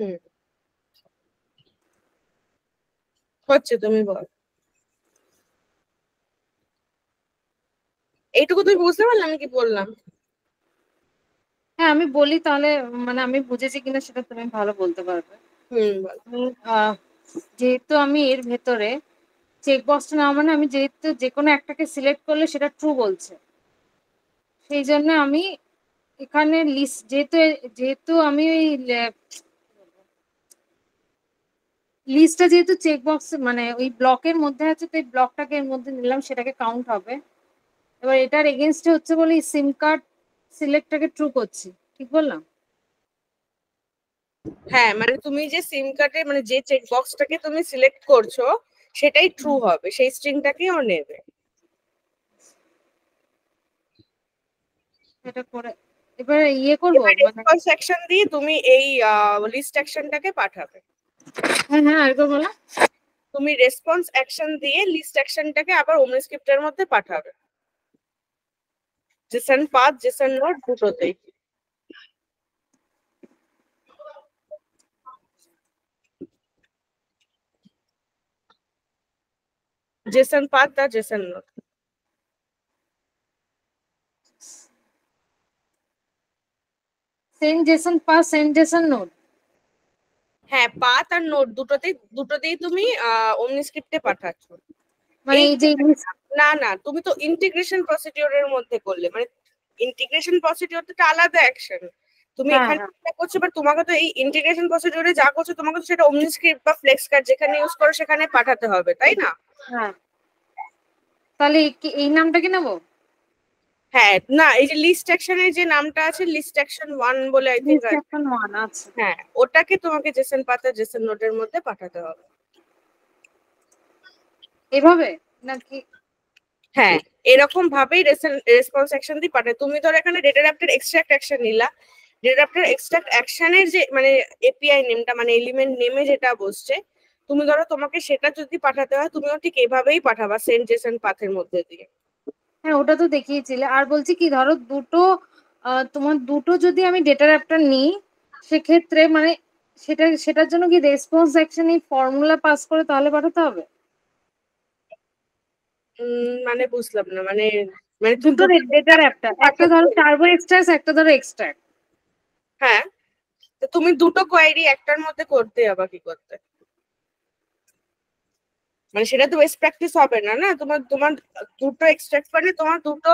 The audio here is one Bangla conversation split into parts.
হুম, হচ্ছে, তুমি বল। এইটুকু তুমি বুঝতে পারলে আমি কি বললাম? হ্যাঁ আমি বলি তাহলে, মানে আমি বুঝেছি কিনা সেটা তুমি ভালো বলতে পারবে। হুম, বল। আমি, আহ, যেহেতু আমি এর ভেতরে চেক বক্সটা না, মানে আমি যেহেতু যে কোনো একটাকে সিলেক্ট করলে সেটা ট্রু বলছে, সেই জন্য আমি এখানে লিস্ট, যেহেতু যেহেতু আমি ওই লিস্টটা যেহেতু চেক বক্স মানে ওই ব্লকের মধ্যে আছে, তো এই ব্লকটাকে এর মধ্যে নিলাম, সেটাকে কাউন্ট হবে। এবার এটার এগেনস্টে হচ্ছে বলে সিম কার্ড সিলেক্টটাকে ট্রু করছি, ঠিক বললাম? হ্যাঁ, মানে তুমি যে সিম কার্ডে মানে যে চেক বক্সটাকে তুমি সিলেক্ট করছো সেটাই ট্রু হবে, সেই স্ট্রিংটাকেই ও নেবে। এটা করে এবার ইয়ে করবো এবার মানে। রেসপন্স সেকশন দিয়ে তুমি এই লিস্ট অ্যাকশনটাকে পাঠাবে। হ্যাঁ হ্যাঁ, আরেকবার বলো। তুমি রেসপন্স অ্যাকশন দিয়ে লিস্ট অ্যাকশনটাকে আবার ওমনি স্ক্রিপ্টের মধ্যে পাঠাবে, জেসন পাথ জেসন নোড দুটোতেই। জেসন পাথ আর JSON node. Send JSON path, send JSON node. হ্যাঁ, পাথ আর নোড দুটোতেই তুমি ওমনি স্ক্রিপ্টে পাঠাচ্ছ। মানে এই এই যে না না, তুমি তো ইন্টিগ্রেশন প্রসিডিওরের মধ্যে করলে, মানে ইন্টিগ্রেশন প্রসিডিওর তো একটা আলাদা অ্যাকশন। তুমি হ্যাঁ এখানে হ্যাঁ যেটা করছো, বাট তোমাকে তো এই ইন্টিগ্রেশন প্রসিডিওরে যা করছো তোমাকে তো সেটা ওমনি স্ক্রিপ্ট বা ফ্লেক্স কার্ড যেখানে ইউজ করো সেখানে পাঠাতে হবে, তাই না? হ্যাঁ, তাহলে এই নামটা কি নেবো? হ্যাঁ, না, এই যে লিস্ট অ্যাকশনের যে নামটা আছে, লিস্ট অ্যাকশন 1 বলে আই থিঙ্ক লিস্ট আছে। এখন ওয়ান আছে। হ্যাঁ, ওটাকে তোমাকে জেসন পাতা জেসন নোটের মধ্যে পাঠাতে হবে। এভাবে নাকি? হ্যাঁ, এরকম ভাবেই রেসপন্স অ্যাকশন দিয়ে পাঠায়। তুমি ধরো এখানে ডেটা অ্যাপ্টের এক্সট্রাক্ট অ্যাকশন নিলা, ডেটা অ্যাপ্টের এক্সট্রাক্ট অ্যাকশনের যে মানে এপিআই নেমটা মানে এলিমেন্ট নেমে যেটা বসছে, তুমি ধরো তোমাকে সেটা যদি পাঠাতে হয় তুমিও ঠিক এভাবেই পাঠাবা, সেন্ট জেসন পাথের মধ্যে দিয়ে। হ্যাঁ ওটা তো দেখিয়েছিলে। আর বলছি কি, ধরো দুটো তোমার দুটো যদি আমি ডেটা অ্যাপটা নিই, সেক্ষেত্রে মানে সেটার জন্য কি রেসপন্স অ্যাকশন এই ফর্মুলা পাস করে তাহলে পাঠাতে হবে? মানে বুঝলাম না, মানে মানে তুমি দুটো দুটো ডেটার অ্যাপটা, একটা ধরো পাঠাচ্ছো। টার্বো এক্সট্রাক্ট, একটা ধরো এক্সট্রাক্ট। হ্যাঁ, তো তুমি দুটো কোয়েরি একটার মধ্যে করতে যাবা কি করতে? মানে সেটা তো বেস্ট প্র্যাকটিস হবে না, না তোমার তোমার দুটো এক্সট্রাক্ট মানে তোমার দুটো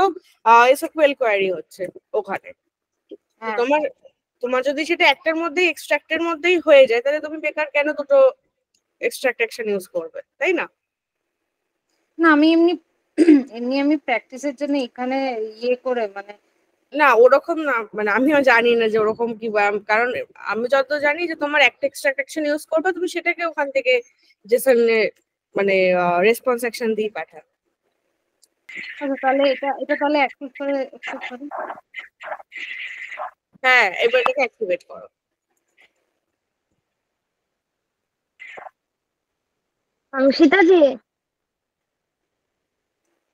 এসকিউএল কোয়েরি হচ্ছে ওখানে। তো হ্যাঁ। তোমার তোমার যদি সেটা একটার মধ্যেই এক্সট্রাক্টের মধ্যেই হয়ে যায় তাহলে তুমি বেকার কেন দুটো এক্সট্রাক্ট অ্যাকশন ইউজ করবে, তাই না? না আমি এমনি এমনি আমি প্র্যাকটিসের জন্য এখানে ইয়ে করে মানে। না ওরকম না, মানে আমিও জানি না যে ওরকম কি কারণ আমি যত জানি যে তোমার একটা এক্সট্রাক্ট অ্যাকশন ইউজ করবে তুমি সেটাকে ওখান থেকে জেসনে মানে রেসপন্স অ্যাকশন দিয়ে পাঠাবে। আচ্ছা তাহলে এটা তাহলে অ্যাক্সেপ্ট করি। হ্যাঁ, এবার এটাকে অ্যাক্টিভেট করো। অঙ্কিতা জি,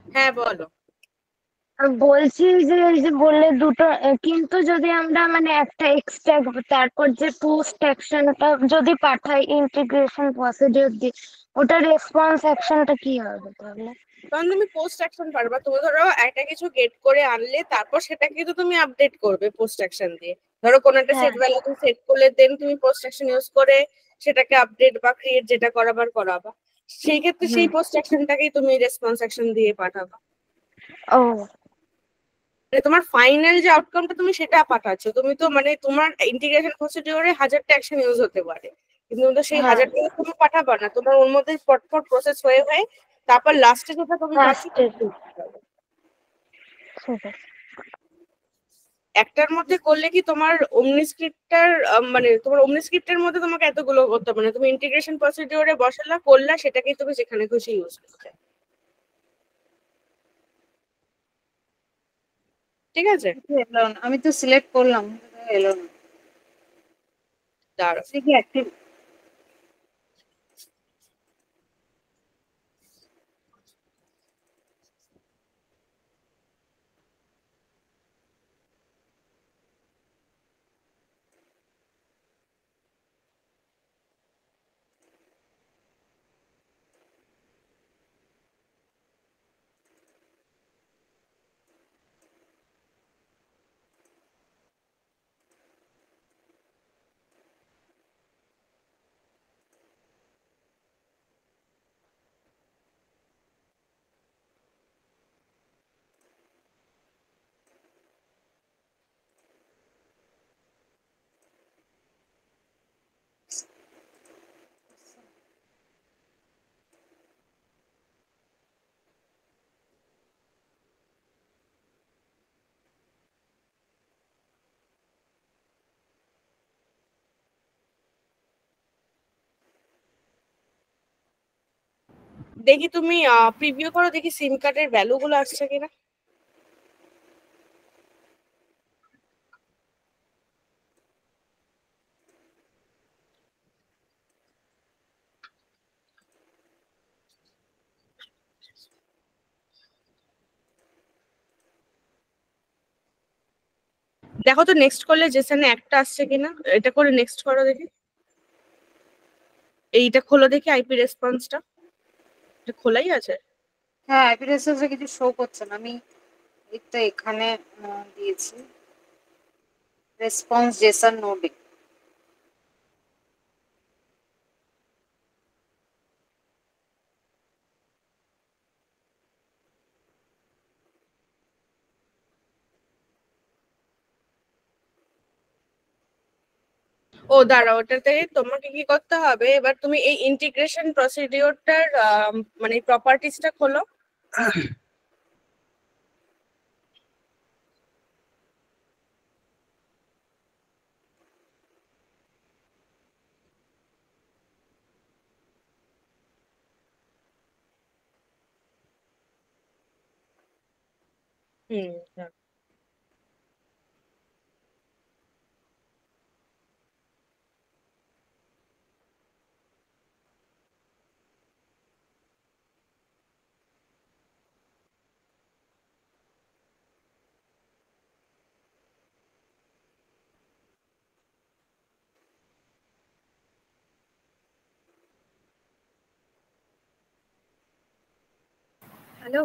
হ্যাঁ, বলো। বলছি যে এই যে বললে দুটো কিন্তু যদি আমরা মানে একটা এক্সট্রাক্ট তারপর যে পোস্ট অ্যাকশনটা যদি পাঠাই ইন্টিগ্রেশন প্রসিডিওর দিয়ে, ওটা রেসপন্স অ্যাকশনটা কি হবে তাহলে? কারণ তুমি পোস্ট অ্যাকশন পারবা, তুমি ধরো একটা কিছু গেট করে আনলে তারপর সেটাকে তো তুমি আপডেট করবে পোস্ট অ্যাকশন দিয়ে। ধরো কোন একটা হ্যাঁ সেট ভ্যালু তুমি সেট করলে দেন তুমি পোস্ট অ্যাকশন ইউজ করে সেটাকে আপডেট বা ক্রিয়েট যেটা করাবার করাবা, সেই ক্ষেত্রে হুম। সেই পোস্ট অ্যাকশনটাকেই তুমি রেসপন্স অ্যাকশন দিয়ে পাঠাবা। ও মানে তোমার ফাইনাল যে আউটকামটা তুমি সেটা পাঠাচ্ছ, তুমি তো মানে তোমার ইন্টিগ্রেশন প্রসিডিওরে হাজারটা অ্যাকশন ইউজ হতে পারে, কিন্তু তো সেই হ্যাঁ, হাজারটা তুমি পাঠাবা না, তোমার ওর মধ্যে ফটফট প্রসেস হয়ে হয়ে তারপর লাস্টে যেটা তুমি পাচ্ছ লাস্টে ঠিক আছে। একটার মধ্যে করলে কি তোমার ওমনি স্ক্রিপ্টটার মানে তোমার ওমনি স্ক্রিপ্টের মধ্যে তোমাকে এতগুলো করতে হবে না, তুমি ইন্টিগ্রেশন প্রসিডিওরে বসালা করলা সেটাকেই তুমি যেখানে খুশি ইউজ করতে। ঠিক আছে। এলো না, আমি তো সিলেক্ট করলাম, এলো না। দাঁড়াও। দেখি অ্যাক্টিভ। দেখি তুমি প্রিভিউ করো, দেখি সিম কার্ডের ভ্যালু গুলো আসছে কিনা। দেখো তো নেক্সট করলে জেসনে একটা আসছে কিনা, এটা করে নেক্সট করো দেখি। এইটা খোলো দেখি আইপি রেসপন্সটা, এটা খোলাই আছে। হ্যাঁ, আইপি রেসপন্সে কিছু শো করছে না। আমি এটা এখানে দিয়েছি রেসপন্স জেসন নোডে। ও দাঁড়াও, ওটাতে তোমাকে কি করতে হবে, এবার তুমি এই ইন্টিগ্রেশন প্রসিডিওরটার মানে প্রপার্টিসটা খোলো। হুম, হ্যাঁ। হ্যালো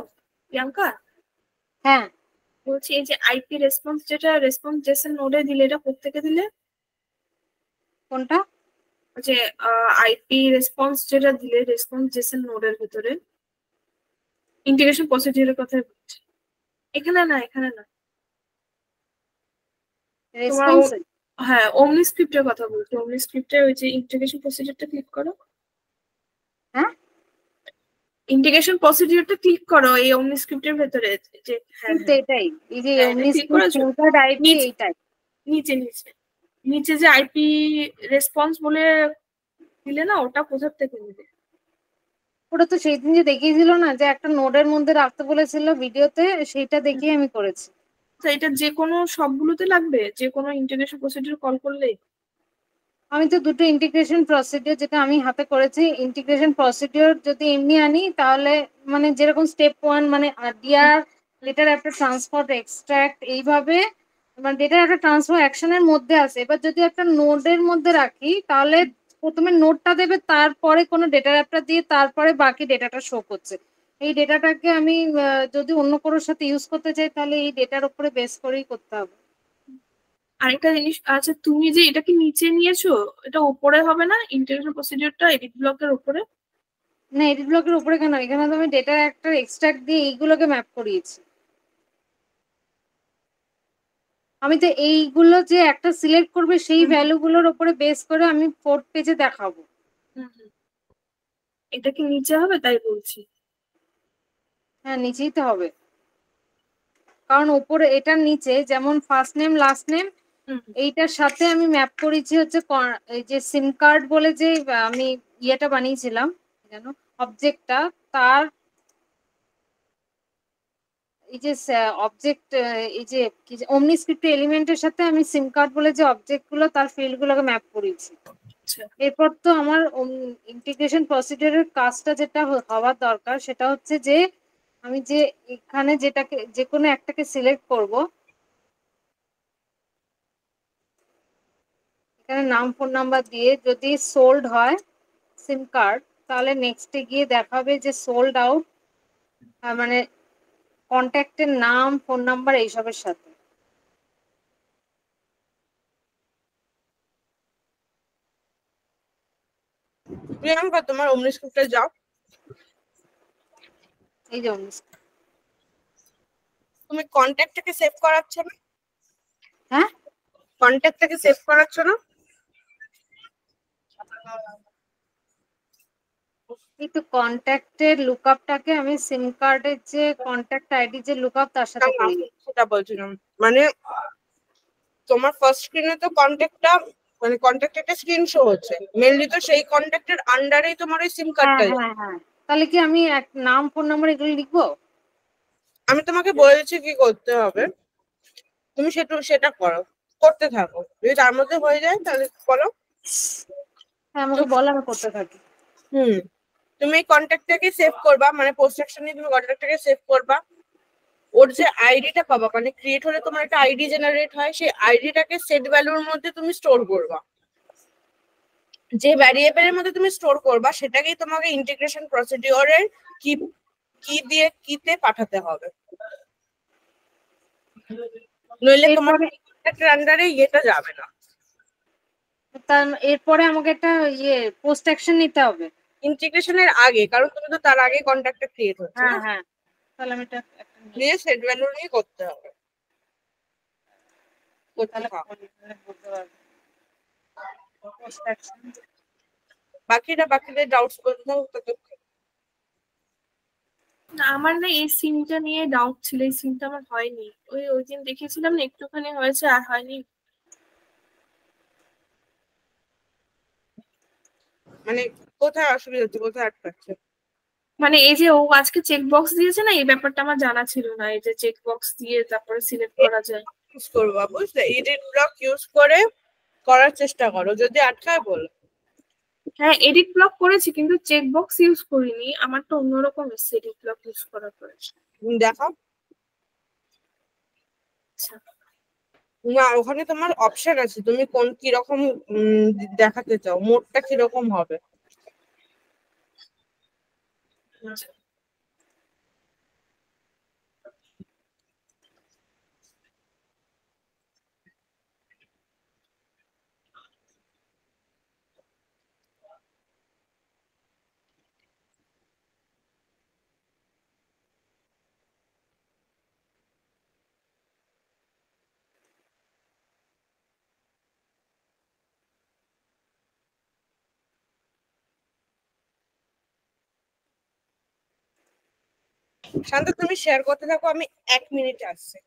প্রিয়াঙ্কা, হ্যাঁ, বলছি এই যে আইপি রেসপন্স, যেটা রেসপন্স জেসন নোডে দিলে, এটা কোত্থেকে দিলে? কোনটা? যে আইপি রেসপন্স যেটা দিলে রেসপন্স জেসন নোডের ভিতরে, ইন্টিগ্রেশন প্রসিডিউরের কথা বলছি। এখানে না, এখানে না, তোমার রেসপন্স। হ্যাঁ ওমনি স্ক্রিপ্টের কথা বলছি। ওমনি স্ক্রিপ্টে ওই যে ইন্টিগ্রেশন প্রসিডিউরটা ক্লিক করো। হ্যাঁ, ইন্টিগ্রেশন প্রসিডিউরটা ক্লিক করো এই ওমনি স্ক্রিপ্টের ভেতরে। যে হ্যাঁ কিন্তু হ্যাঁ এটাই, এই যে হ্যাঁ, এটা এমনি click করেছো? স্ক্রিপ্ট আইপি নিচে এইটাই। নিচে নিচে নিচে যে আইপি রেসপন্স বলে দিলে না, ওটা কোথা থেকে নিবে? ওটা তো সেই দিন যে দেখিয়েছিল না, যে একটা নোডের মধ্যে রাখতে বলেছিল ভিডিওতে, সেইটা দেখিয়ে আমি করেছি। তো এটা যে কোনো সবগুলোতে লাগবে, যে কোনো ইন্টিগ্রেশন প্রসিডিউর কল করলেই? আমি তো দুটো ইন্টিগ্রেশন প্রসিডিওর যেটা আমি হাতে করেছি, ইন্টিগ্রেশন প্রসিডিওর যদি এমনি আনি তাহলে মানে যেরকম স্টেপ 1 মানে ডিআর ডেটার একটা ট্রান্সফার এক্সট্রাক্ট, এইভাবে মানে ডেটার একটা ট্রান্সফার অ্যাকশনের মধ্যে আছে। এবার যদি একটা নোডের মধ্যে রাখি তাহলে প্রথমে নোডটা দেবে, তারপরে কোনো ডেটা অ্যাপটা দিয়ে তারপরে বাকি ডেটাটা শো করছে। এই ডেটাটাকে আমি যদি অন্য কারোর সাথে ইউজ করতে চাই তাহলে এই ডেটার উপরে বেস করেই করতে হবে। আরেকটা জিনিস আছে, তুমি যে এটা কি নিচে নিয়েছো, এটা উপরে হবে না ইন্টিগ্রেশন প্রসিডিউরটা এডিট ব্লকের উপরে? না, এডিট ব্লকের উপরে কেন? এখানে তো আমি ডেটার একটা এক্সট্রাক্ট দিয়ে এইগুলোকে ম্যাপ করিয়েছি। আমি তো এইগুলো যে একটা সিলেক্ট করবে সেই ভ্যালুগুলোর উপরে বেস করে আমি 4th পেজে দেখাবো। এটা কি নিচে হবে তাই বলছি। হ্যাঁ, নিচেই তো হবে, কারণ উপরে এটার নিচে যেমন ফার্স্ট নেম লাস্ট নেম এইটার সাথে আমি ম্যাপ করেছি হচ্ছে এই যে সিম কার্ড বলে যে আমি ইয়েটা বানিয়েছিলাম জানো অবজেক্টটা, তার এই যে অবজেক্ট এই যে কি ওমনি স্ক্রিপ্ট এলিমেন্টের সাথে আমি সিম কার্ড বলে যে অবজেক্ট গুলো তার ফিল্ড গুলোকে ম্যাপ করেছি। আচ্ছা, এরপর তো আমার ইন্টিগ্রেশন প্রসিডিউরের কাজটা যেটা হওয়ার দরকার সেটা হচ্ছে যে আমি যে এখানে যেটাকে যে কোনো একটাকে সিলেক্ট করব, এখানে নাম ফোন নাম্বার দিয়ে যদি সোল্ড হয় সিম কার্ড, তাহলে নেক্সটে গিয়ে দেখাবে যে সোল্ড আউট, মানে কন্ট্যাক্টের নাম ফোন নাম্বার এইসবের সাথে। প্রিয়াঙ্কা তোমার ওমনি স্ক্রিপ্টে যাও, এই যে তুমি কন্ট্যাক্টটাকে সেভ করাচ্ছ না? হ্যাঁ, কন্ট্যাক্টটাকে সেভ করাচ্ছ না? এই তো কন্ট্যাক্টের লুকআপটাকে আমি সিম কার্ডের যে কন্ট্যাক্ট আইডি যে লুকআপ তার সাথে করি। সেটা বলছিলাম, মানে তোমার ফার্স্ট স্ক্রিনে তো কন্ট্যাক্টটা মানে কন্ট্যাক্ট একটা স্ক্রিন শো হচ্ছে, মেনলি তো সেই কন্ট্যাক্টের আন্ডারেই তোমার ওই সিম হ্যাঁ কার্ডটা। হ্যাঁ হ্যাঁ তাহলে কি আমি এক নাম ফোন নাম্বার এগুলো লিখবো? আমি তোমাকে বলে দিচ্ছি কি করতে হবে, তুমি সেটা করো, করতে থাকো, যদি তার মধ্যে হয়ে যায় তাহলে করো। হ্যাঁ আমাকে বলো, আমি করতে থাকি। তুমি কন্ট্যাক্টটাকে সেভ করবা, মানে পোস্ট অ্যাকশন নিয়ে তুমি কন্ট্যাক্টটাকে সেভ করবা। ওর যে আইডিটা পাবা, মানে ক্রিয়েট হলে তোমার একটা আইডি জেনারেট হয়, সেই আইডিটাকে সেট ভ্যালুর মধ্যে তুমি স্টোর করবা। যে ভ্যারিয়েবলের মধ্যে তুমি স্টোর করবা সেটাকেই তোমাকে ইন্টিগ্রেশন প্রসিডিওরের কি কি দিয়ে কিতে পাঠাতে হবে, নইলে তোমার এরপরে কন্ট্যাক্টের আন্ডারে ইয়েটা যাবে না। এরপরে আমাকে একটা পোস্ট অ্যাকশন নিতে হবে ইন্টিগ্রেশনের আগে, কারণ তুমি তো তার আগে কন্ট্যাক্টটা ক্রিয়েট হচ্ছে হ্যাঁ না, হ্যাঁ তাহলে আমি এটা একটা নিয়ে সেট ভ্যালু নিয়ে করতে হবে, করতে তাহলে থাকো। বুঝতে পারবো পোস্ট অ্যাকশন। বাকিদের ডাউটস বলতে থাকো ততক্ষণ। না আমার না এই সিনটা নিয়ে ডাউট ছিল, এই সিনটা আমার হয়নি, ওই দিন দেখেছিলাম না একটুখানি হয়েছে আর হয়নি। মানে কোথায় অসুবিধা হচ্ছে, কোথায় আটকাচ্ছে? মানে এই যে ও আজকে চেক বক্স দিয়েছে না, এই ব্যাপারটা আমার জানা ছিল না, এই যে চেক বক্স দিয়ে তারপরে সিলেক্ট করা যায়। ইউজ করবা, বুঝলে? এডিট ব্লক ইউজ করে করার চেষ্টা করো, যদি আটকায় বলো। হ্যাঁ এডিট ব্লক করেছি কিন্তু চেক বক্স ইউজ করিনি, আমার তো অন্যরকম এসছে এডিট ব্লক ইউজ করার পরে। দেখাও। আচ্ছা না, ওখানে তোমার অপশন আছে, তুমি কোন কিরকম দেখাতে চাও, মোডটা কিরকম হবে। আচ্ছা। শান্ত, তুমি শেয়ার করতে থাকো, আমি 1 মিনিট আসছি।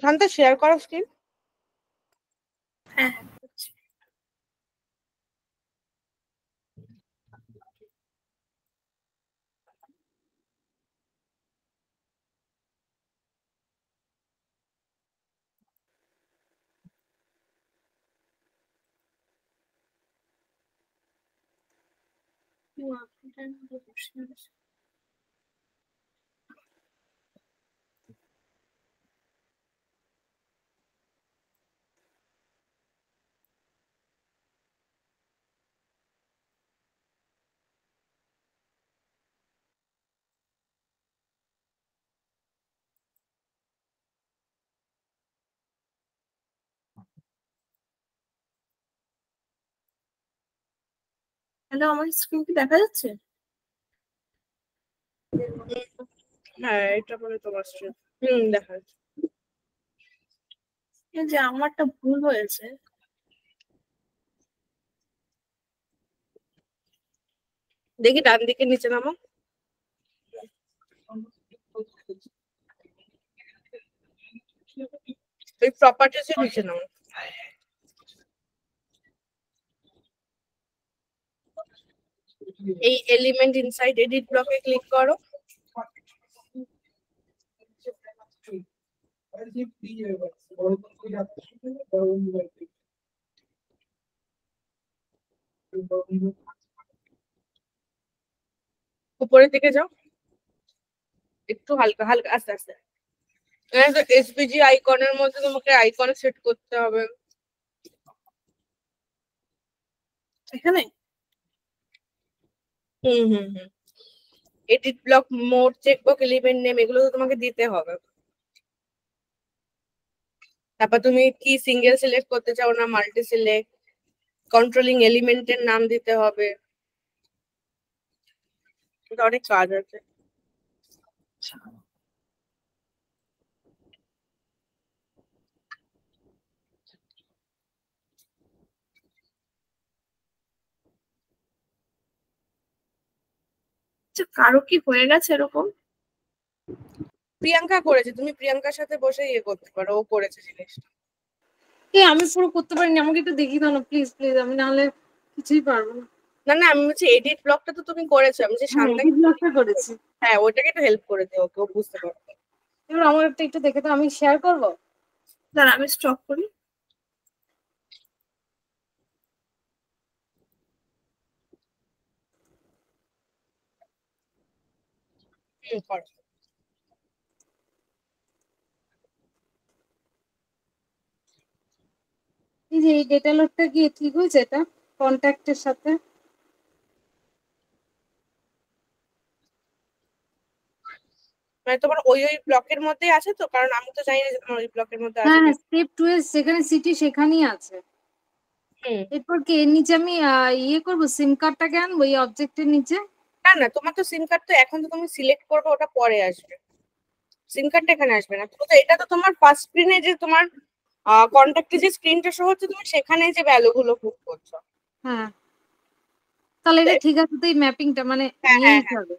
শান্ত শেয়ার করো স্ক্রিন। হ্যাঁ হ্যালো, আমার স্ক্রিন কি দেখা যাচ্ছে? হ্যাঁ এটা বলে তোমার স্ক্রিন দেখা যাচ্ছে। এই যে আমারটা ভুল হয়েছে। দেখি ডান দিকে নিচে নামো। এই প্রপার্টিজ এর নিচে নামো। এই এলিমেন্ট ইনসাইড এডিট ব্লকে ক্লিক করো। উপরের দিকে যাও, একটু হালকা হালকা আস্তে আস্তে। এসভিজি আইকনের মধ্যে তোমাকে আইকন সেট করতে হবে। এখানে hmm edit block mode checkbox element name এগুলো তো তোমাকে দিতে হবে। তারপর তুমি কি সিঙ্গেল সিলেক্ট করতে চাও না মাল্টি সিলেক্ট, কন্ট্রোলিং এলিমেন্টের নাম দিতে হবে। এটা অনেক কাজ আছে। কারো কি হয়ে গেছে এরকম? প্রিয়াঙ্কা করেছে, তুমি প্রিয়াঙ্কার সাথে বসে ইয়ে করতে পারো, ও করেছে জিনিসটা। আমি পুরো করতে পারিনি, আমাকে একটু দেখিয়ে দাও না প্লিজ প্লিজ, আমি নাহলে কিছুই পারবো না। না আমি বলছি এডিট ব্লকটা তো তুমি করেছো, আমি যে শান্তা করেছি। হ্যাঁ ওটাকে একটু হেল্প করে দিও, ওকে ও বুঝতে পারবে। এবার আমার একটু দেখে তো, আমি শেয়ার করবো। দাঁড়া আমি স্টপ করি। করো। এই যে এই ডেটা লোডটা কি ঠিক হয়েছে? এটা কন্ট্যাক্টের সাথে মানে তোমার ওই ব্লকের মধ্যে আছে তো? কারণ আমি তো জানি না যে তোমার ওই ব্লকের মধ্যে আছে। হ্যাঁ, স্টেপ 2 এর যেখানে সিটি সেখানেই আছে। এরপর কি এর নিচে আমি ইয়ে করবো, সিম কার্ডটাকে আনবো এই অবজেক্টের নিচে? না তোমার তো সিম কার্ড তো এখন তো তুমি সিলেক্ট করবে, ওটা পরে আসবে। সিম কার্ডটা এখানে আসবে না। তো এটা তো তোমার ফার্স্ট স্ক্রিনে যে তোমার কন্ট্যাক্টে যে স্ক্রিনটা শো হচ্ছে, তুমি সেখানে যে ভ্যালু গুলো পুট করছো। হ্যাঁ, তাহলে এটা ঠিক আছে তো, এই ম্যাপিংটা মানে নিয়েই হবে।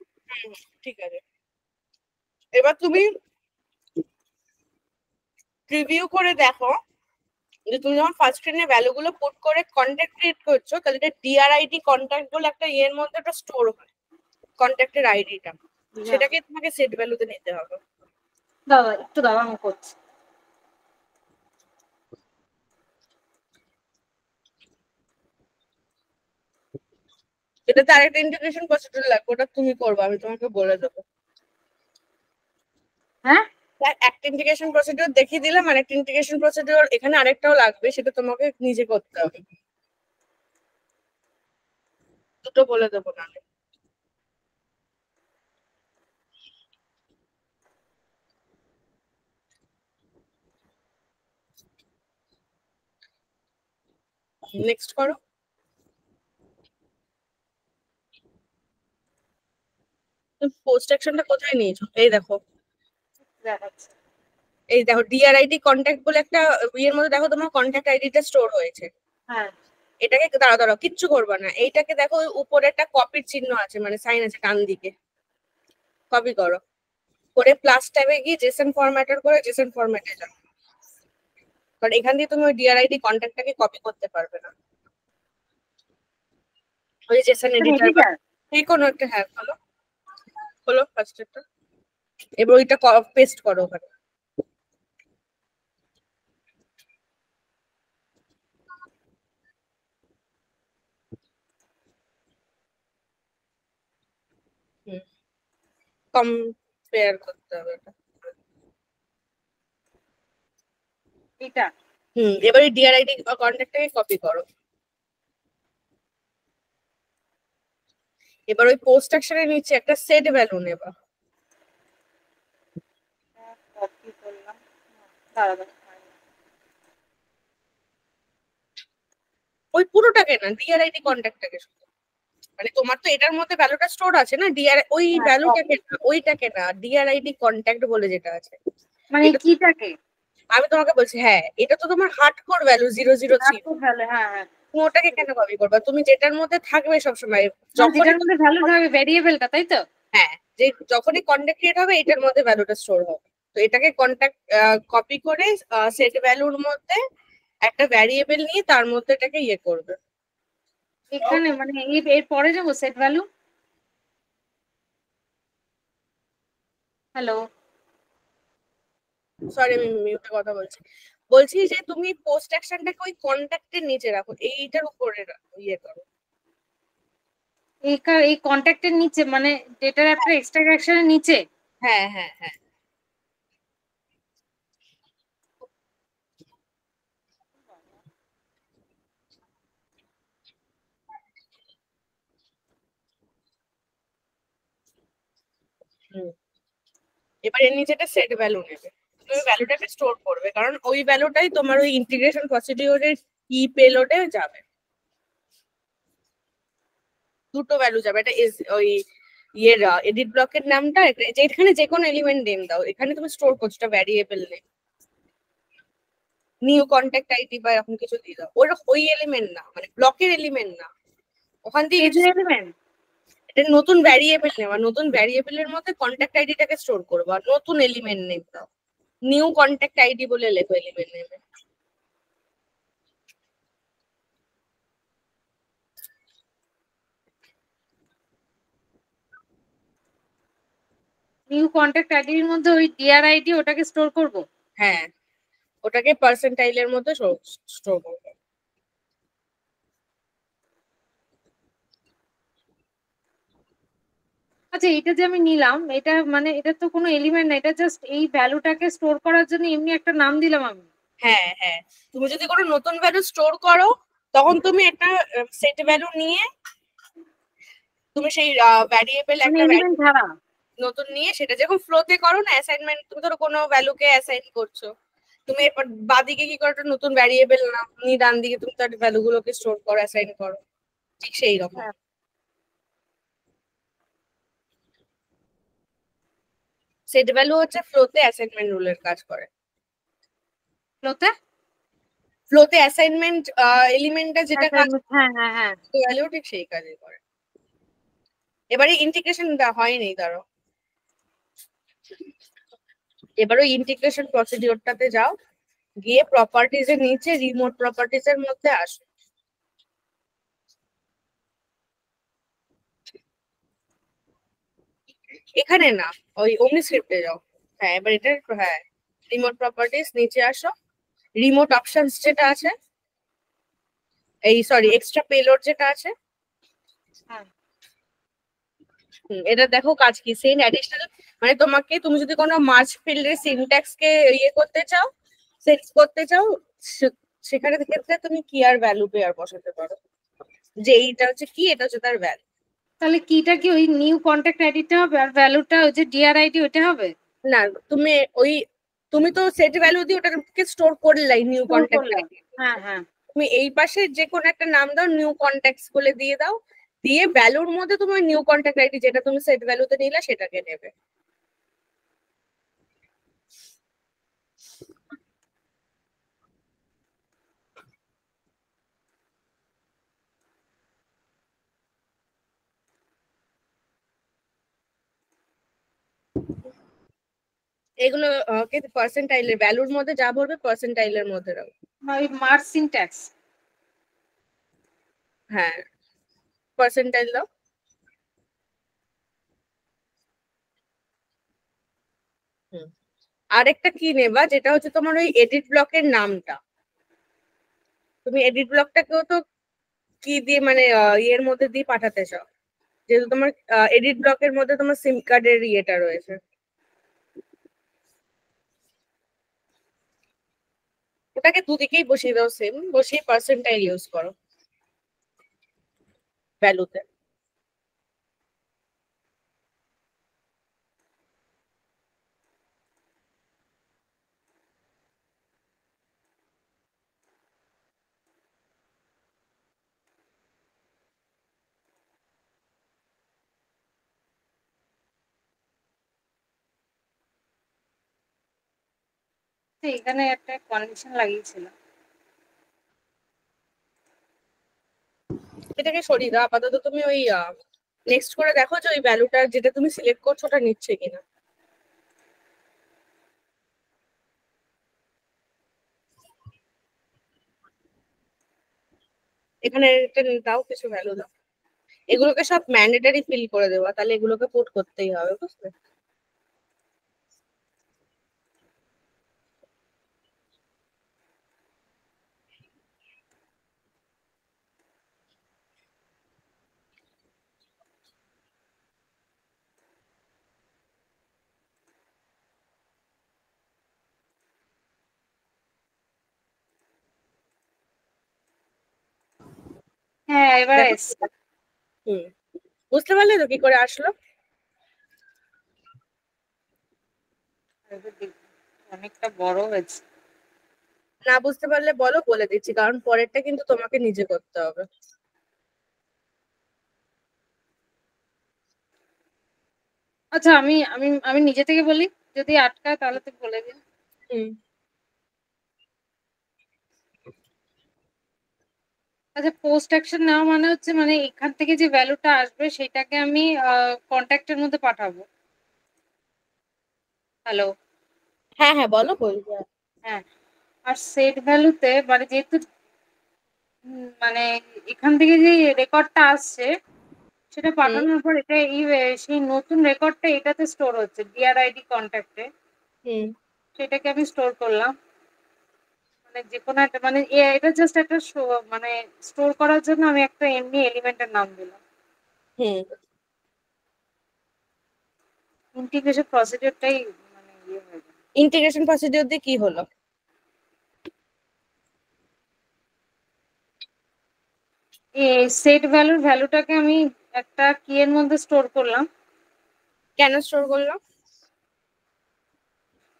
ঠিক আছে। এবার তুমি প্রিভিউ করে দেখো যে তুমি যখন ফার্স্ট স্ক্রিনে ভ্যালু গুলো পুট করে কন্ট্যাক্ট ক্রিয়েট করছো, তাহলে এটা ডিআরআইডি কন্ট্যাক্ট বলে একটা ইয়ের মধ্যে একটা স্টোর হয় কন্ট্যাক্টের আইডিটা, সেটাকে তোমাকে সেট ভ্যালুতে নিতে হবে। দাদা একটু দাদা আমি করছি। এটাতে আরেকটা ইন্টিগ্রেশন প্রসিডিউর লাগবে, ওটা তুমি করবে, আমি তোমাকে বলে দেবো। হ্যাঁ, একটা ইন্টিগ্রেশন প্রসিডিউর দেখিয়ে দিলাম, আর একটা ইন্টিগ্রেশন প্রসিডিউর এখানে আরেকটাও লাগবে, সেটা তোমাকে নিজে করতে হবে। দুটো বলে দেবো না। নেক্সট করো। পোস্ট অ্যাকশনটা কোথায় নিয়েছো? এই দেখো, দেখাচ্ছি। এই দেখো ডিআরআইডি কন্ট্যাক্ট বলে একটা ইয়ের মধ্যে দেখো তোমার কন্ট্যাক্ট আইডিটা স্টোর হয়েছে। হ্যাঁ, এটাকে দাঁড়াও কিচ্ছু করবা না, এইটাকে দেখো উপরে একটা কপির চিহ্ন আছে, মানে সাইন আছে ডান দিকে, কপি করো করে প্লাস ট্যাবে গিয়ে জেসন ফরম্যাটের করে জেসন ফরম্যাটে যাও। কারণ এখান দিয়ে তুমি ওই ডিআরআইডি কন্ট্যাক্টটাকে কপি করতে পারবে না। ওই জেসন এডিটর বা যে কোনো একটা, হ্যাঁ হলো হলো ফার্স্ট একটা, এবার ওইটা পেস্ট করো ওখানে। কম্পেয়ার করতে হবে এটা। এটা এবার এই ডিআরআইডি কন্ট্যাক্টটাকে কপি করো। এবার ওই পোস্ট অ্যাকশনের নিচে একটা সেট ভ্যালু নেবা। কপি করলাম, দাঁড়া ওই পুরোটাকে না, ডিআরআইডি কন্ট্যাক্টটাকে শুধু, মানে তোমার তো এটার মধ্যে ভ্যালুটা স্টোর আছে না, ডিআর ওই ভ্যালুটাকে না, ওইটাকে না, ডিআরআইডি কন্ট্যাক্ট বলে যেটা আছে মানে এটা কিটাকে। আমি তোমাকে বলছি, হ্যাঁ এটা তো তোমার হার্ডকোর ভ্যালু 003, হ্যাঁ হ্যাঁ, তুমি ওটাকে কেন কপি করবা? তুমি যেটার মধ্যে থাকবে সবসময়, যখন যেটার মধ্যে ভ্যালু থাকবে ভেরিয়েবলটা, তাই তো? হ্যাঁ, যে যখনই কন্ট্যাক্ট ক্রিয়েট হবে এটার মধ্যে ভ্যালুটা স্টোর হবে। তো এটাকে কন্ট্যাক্ট কপি করে সেট ভ্যালুর মধ্যে একটা ভ্যারিয়েবল নিয়ে তার মধ্যে এটাকে ইয়ে করবে। এখানে মানে এর পরে যাবো সেট ভ্যালু। হ্যালো, সরি আমি মিউটে কথা বলছি। বলছি যে তুমি পোস্ট অ্যাকশনটাকে ওই কন্ট্যাক্টের নিচে রাখো, এইটার উপরে ইয়ে করো। এই কন্ট্যাক্টের নিচে মানে ডেটার একটা এক্সট্রাকশনের নিচে। হ্যাঁ হ্যাঁ হ্যাঁ, এবার এর নিচে একটা সেট ভ্যালু নেবে, তুমি ভ্যালুটাকে স্টোর করবে, কারণ ওই ভ্যালুটাই তোমার ওই ইন্টিগ্রেশন প্রসিডিওরের কি পেলোডে যাবে। দুটো ভ্যালু যাবে, এটা ওই ইয়ের এডিট ব্লকের নামটা, এখানে যে কোনো এলিমেন্ট নেম দাও, এখানে তুমি স্টোর করছো, এটা variable name, new contact ID বা এরকম কিছু দিয়ে দাও। ওই এলিমেন্ট না, মানে ব্লকের এলিমেন্ট না, ওখান থেকে কিছু এলিমেন্ট। এটা নতুন ভ্যারিয়েবল নেওয়া, নতুন ভ্যারিয়েবলের মধ্যে কন্ট্যাক্ট আইডিটাকে স্টোর করবো, আর নতুন এলিমেন্ট নেম দাও, নিউ কন্ট্যাক্ট আইডি বলে লেখো এলিমেন্ট নেমে। নিউ কন্ট্যাক্ট আইডির মধ্যে ওই ডিআর আইডি ওটাকে স্টোর করব। হ্যাঁ, ওটাকে পার্সেন্টাইলের মধ্যে স্টোর করবে। আচ্ছা, এটা যে আমি নিলাম, এটা মানে এটা তো কোনো এলিমেন্ট না, এটা জাস্ট এই ভ্যালুটাকে স্টোর করার জন্য এমনি একটা নাম দিলাম আমি। হ্যাঁ হ্যাঁ, তুমি যদি কোনো নতুন ভ্যালু স্টোর করো তখন তুমি একটা সেট ভ্যালু নিয়ে তুমি সেই ভ্যারিয়েবল মানে একটা এলিমেন্ট ছাড়া। নতুন নিয়ে, সেটা যখন ফ্লোতে করো না অ্যাসাইনমেন্ট, তুমি ধরো কোনো ভ্যালুকে অ্যাসাইন করছো, তুমি এরপর বাদিকে কি করো, একটা নতুন ভ্যারিয়েবল নাম নিয়ে ডান দিকে তুমি তার ভ্যালু গুলোকে স্টোর করো, অ্যাসাইন করো, ঠিক সেই রকম। হ্যাঁ। সেট ভ্যালু হচ্ছে ফ্লোতে অ্যাসাইনমেন্ট রুলের কাজ করে। ফ্লোতে ফ্লোতে অ্যাসাইনমেন্ট এলিমেন্টটা যেটা কাজ হ্যাঁ হ্যাঁ হ্যাঁ। ভ্যালু ঠিক সেই কাজই করে। এবারে ইন্টিগ্রেশন হয়নি, ধরো এবার ওই ইন্টিগ্রেশন প্রসিডিওরটাতে যাও, গিয়ে প্রপার্টিজ এর নিচে রিমোট প্রপার্টিজ এর মধ্যে আসো। এখানে না, ওই ওমনি স্ক্রিপ্টে যাও। হ্যাঁ, এবার এটা হ্যাঁ, রিমোট প্রপার্টিজ নিচে আসো, রিমোট অপশনস যেটা আছে, এই সরি এক্সট্রা পেলোড যেটা আছে, হ্যাঁ। এটা দেখো কাজ কি, সেন্ড অ্যাডিশনাল, মানে তোমাকে, তুমি যদি কোনো মার্জ ফিল্ডের সিনট্যাক্স কে ইয়ে করতে চাও, সেট করতে চাও, সেখানে ক্ষেত্রে তুমি কি আর ভ্যালু পেয়ার বসাতে পারো, যে এইটা হচ্ছে কি, এটা হচ্ছে তার ভ্যালু। তাহলে কিটা কি ওই নিউ কন্ট্যাক্ট আইডিটা হবে, আর ভ্যালুটা ওই যে ডিআর আইডি ওটা হবে? না, তুমি ওই, তুমি তো সেট ভ্যালু দিয়ে ওটাকে স্টোর করলাই নিউ স্টোর কন্ট্যাক্ট করলাম। আইডি, হ্যাঁ হ্যাঁ। তুমি এই পাশে যে কোনো একটা নাম দাও, নিউ কন্ট্যাক্টস বলে দিয়ে দাও, দিয়ে ভ্যালুর মধ্যে তুমি নিউ কন্ট্যাক্ট আইডি যেটা তুমি সেট ভ্যালুতে নিলা সেটাকে নেবে। এগুলো কে পার্সেন্টাইলের ভ্যালুর মধ্যে যা ভরবে পার্সেন্টাইলের মধ্যে রাখো। ওই মার্চ সিনট্যাক্স। হ্যাঁ, পার্সেন্টাইল দাও। হুম। আরেকটা কি নেবা, যেটা হচ্ছে তোমার ওই এডিট ব্লকের নামটা। তুমি এডিট ব্লকটাকেও তো কি দিয়ে মানে ইয়ের মধ্যে দিয়ে পাঠাতে চাও, যেহেতু তোমার এডিট ব্লকের মধ্যে তোমার সিম কার্ডের ইয়েটা রয়েছে। ওটাকে দুদিকেই বসিয়ে দাও, সেম বসিয়ে পার্সেন্টাইল ইউজ করো ভ্যালুতে। তো এখানে একটা কন্ডিশন লাগিয়েছিল। এটাকে সরিয়ে দাও আপাতত। তুমি ওই নেক্সট করে দেখো যে ওই ভ্যালুটা যেটা তুমি সিলেক্ট করছো ওটা নিচ্ছে কিনা। এখানে এটা দাও, কিছু ভ্যালু দাও। এগুলোকে সব ম্যান্ডেটারি ফিল করে দেওয়া, তাহলে এগুলোকে পুট করতেই হবে, বুঝলে? হ্যাঁ, এবার দেখো। এসছে। হুম, বুঝতে পারলে তো কি করে আসলো? অনেকটা বড় হয়েছে। না বুঝতে পারলে বলো, বলে দিচ্ছি, কারণ পরেরটা কিন্তু তোমাকে নিজে করতে হবে। আচ্ছা, আমি আমি আমি নিজে থেকে বলি, যদি আটকায় তাহলে তো বলে দিন। হুম। আচ্ছা, পোস্ট অ্যাকশন নেওয়া মানে হচ্ছে মানে এখান থেকে যে ভ্যালুটা আসবে সেটাকে আমি কন্ট্যাক্টের মধ্যে পাঠাবো। হ্যালো। হ্যাঁ হ্যাঁ, বলো বলবো। হ্যাঁ, আর সেট ভ্যালুতে মানে যেহেতু মানে এখান থেকে যে রেকর্ডটা আসছে সেটা হুম পাঠানোর পর এটা এই সেই নতুন রেকর্ডটা এটাতে স্টোর হচ্ছে ডিআরআইডি কন্ট্যাক্টে। হুম সেটাকে আমি স্টোর করলাম। মানে যে কোনো একটা মানে এটা জাস্ট একটা মানে স্টোর করার জন্য আমি একটা এমনি এলিমেন্টের নাম দিলাম। হুম। ইন্টিগ্রেশন প্রসিডিওরটাই মানে ইয়ে হয়ে গেল। ইন্টিগ্রেশন প্রসিডিওর দিয়ে কি হলো? এই সেট ভ্যালুটাকে আমি একটা কি এর মধ্যে স্টোর করলাম। কেন স্টোর করলো?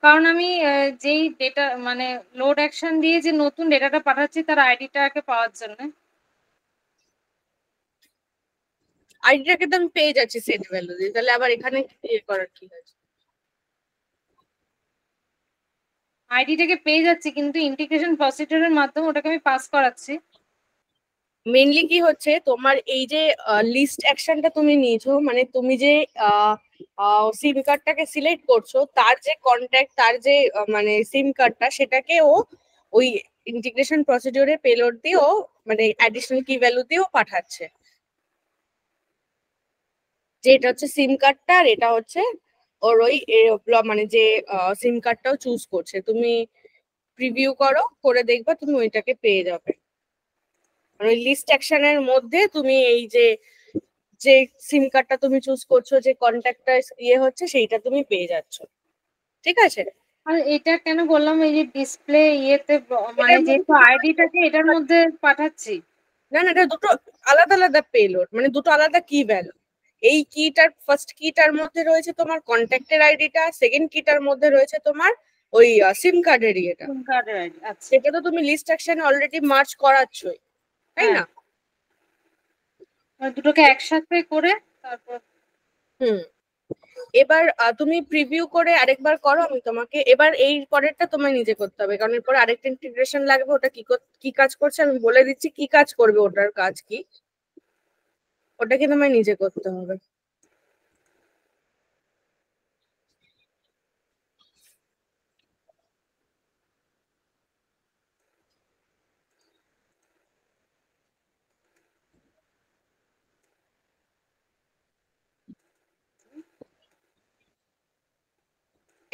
কারণ আমি যেই ডেটা মানে লোড অ্যাকশন দিয়ে যে নতুন ডেটাটা পাঠাচ্ছি তার আইডিটাকে পাওয়ার জন্য। আইডিটাকে তো আমি পেয়ে যাচ্ছি সেট ভ্যালু দিয়ে, তাহলে আবার এখানে ইয়ে করার কি আছে? আইডিটাকে পেয়ে যাচ্ছি কিন্তু ইন্টিগ্রেশন প্রসিডিওরের মাধ্যমে ওটাকে আমি পাস করাচ্ছি। মেনলি কি হচ্ছে, তোমার এই যে লিস্ট অ্যাকশনটা তুমি নিয়েছো, মানে তুমি যে সিম কার্ডটাকে সিলেক্ট করছো, তার যে কন্ট্যাক্ট, তার যে মানে সিম কার্ডটা, সেটাকে ও ওই ইন্টিগ্রেশন প্রসিডিওরে পেলোড দিয়ে ও মানে অ্যাডিশনাল কি ভ্যালু দিয়ে ও পাঠাচ্ছে। যে এটা হচ্ছে সিম কার্ডটা আর এটা হচ্ছে ওর ওই মানে যে সিম কার্ডটাও চুজ করছে। তুমি প্রিভিউ করো, করে দেখবা তুমি ওইটাকে পেয়ে যাবে। মানে ওই লিস্ট অ্যাকশনের মধ্যে তুমি এই যে যে সিম কার্ডটা তুমি চুজ করছো, যে কন্ট্যাক্টটা ইয়ে হচ্ছে, সেইটা তুমি পেয়ে যাচ্ছ। ঠিক আছে? আর এটা কেন বললাম এই যে ডিসপ্লে ইয়েতে মানে এটার যেহেতু মধ্যে আইডিটাকে এটার মধ্যে পাঠাচ্ছি। না না, এটা দুটো আলাদা আলাদা পেলোড, মানে দুটো আলাদা কি ভ্যালু। এই কিটার ফার্স্ট কিটার মধ্যে রয়েছে তোমার কন্ট্যাক্টের আইডিটা, সেকেন্ড কিটার মধ্যে রয়েছে তোমার ওই সিম কার্ডের ইয়েটা। সিম কার্ডের আইডি। আচ্ছা। সেটা তো তুমি লিস্ট অ্যাকশনে অলরেডি মার্চ করাচ্ছই, তাই হ্যাঁ, না? মানে দুটোকে একসাথে করে তারপর। হুম। এবার তুমি প্রিভিউ করে আরেকবার করো, আমি তোমাকে এবার এই পরেরটা তোমায় নিজে করতে হবে, কারণ এরপর আরেকটা ইন্টিগ্রেশন লাগবে। ওটা কি কাজ করছে আমি বলে দিচ্ছি, কি কাজ করবে, ওটার কাজ কি, ওটাকে তোমায় নিজে করতে হবে।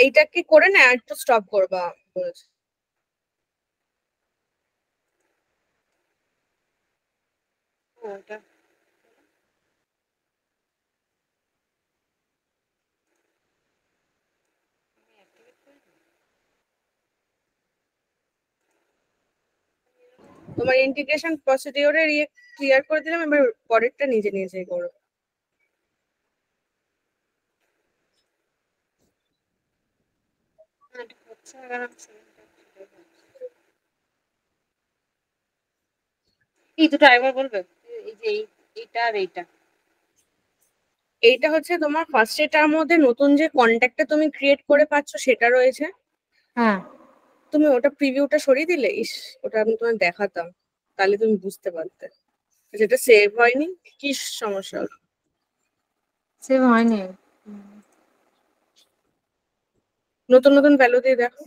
এইটাকে করে না একটু স্টপ করবা বলেছে। ওটা তোমার ইন্টিগ্রেশন প্রসিডিওরের ইয়ে ক্লিয়ার করে দিলাম, এবার পরেরটা নিজে নিজেই করো। হচ্ছে না কেন? এই দুটো একবার বলবে, এই যে এইটা আর এইটা। এইটা হচ্ছে তোমার ফার্স্ট এটার মধ্যে নতুন যে কন্ট্যাক্টটা তুমি ক্রিয়েট করে পাচ্ছ সেটা রয়েছে। হ্যাঁ, তুমি ওটা প্রিভিউটা সরিয়ে দিলে, ইস ওটা আমি তোমায় দেখাতাম তাহলে তুমি বুঝতে পারতে। যেটা সেভ হয়নি, কি সমস্যা হলো? সেভ হয়নি। নতুন নতুন ভ্যালু দিয়ে দেখো।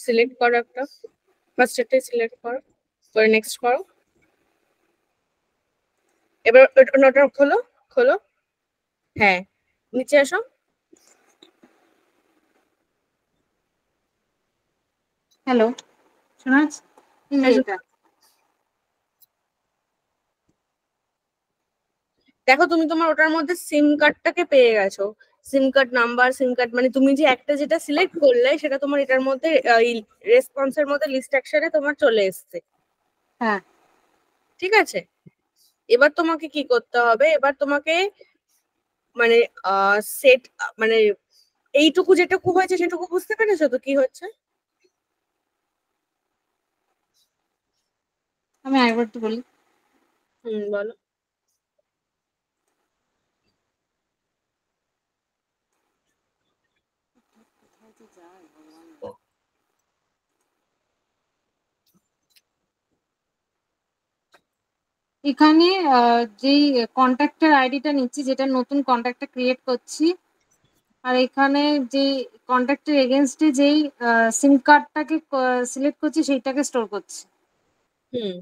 সিলেক্ট করো একটা, ফার্স্ট এটাই সিলেক্ট করো, করে নেক্সট করো। এবার ওটা খোলো, খোলো। হ্যাঁ, নিচে আসো। হ্যালো, শোনা যাচ্ছে? এই যে এটা। দেখো তুমি তোমার ওটার মধ্যে সিম কার্ডটাকে পেয়ে গেছো। সিম কার্ড নাম্বার, সিম কার্ড মানে তুমি যে একটা যেটা সিলেক্ট করলে সেটা তোমার এটার মধ্যে রেসপন্সের মধ্যে লিস্ট অ্যাকশনে তোমার চলে এসছে। হ্যাঁ, ঠিক আছে, এবার তোমাকে কি করতে হবে, এবার তোমাকে মানে সেট মানে এইটুকু যেটুকু হয়েছে সেটুকু বুঝতে পেরেছো তো কি হচ্ছে? আমি আরেকবার একটু বলি। বলো। এখানে যেই কন্ট্যাক্টের আইডিটা নিচ্ছি, যেটা নতুন কন্ট্যাক্টটা ক্রিয়েট করছি, আর এখানে যে কন্ট্যাক্টের এগেনস্টে যেই সিম কার্ডটাকে সিলেক্ট করছি সেইটাকে স্টোর করছি। হুম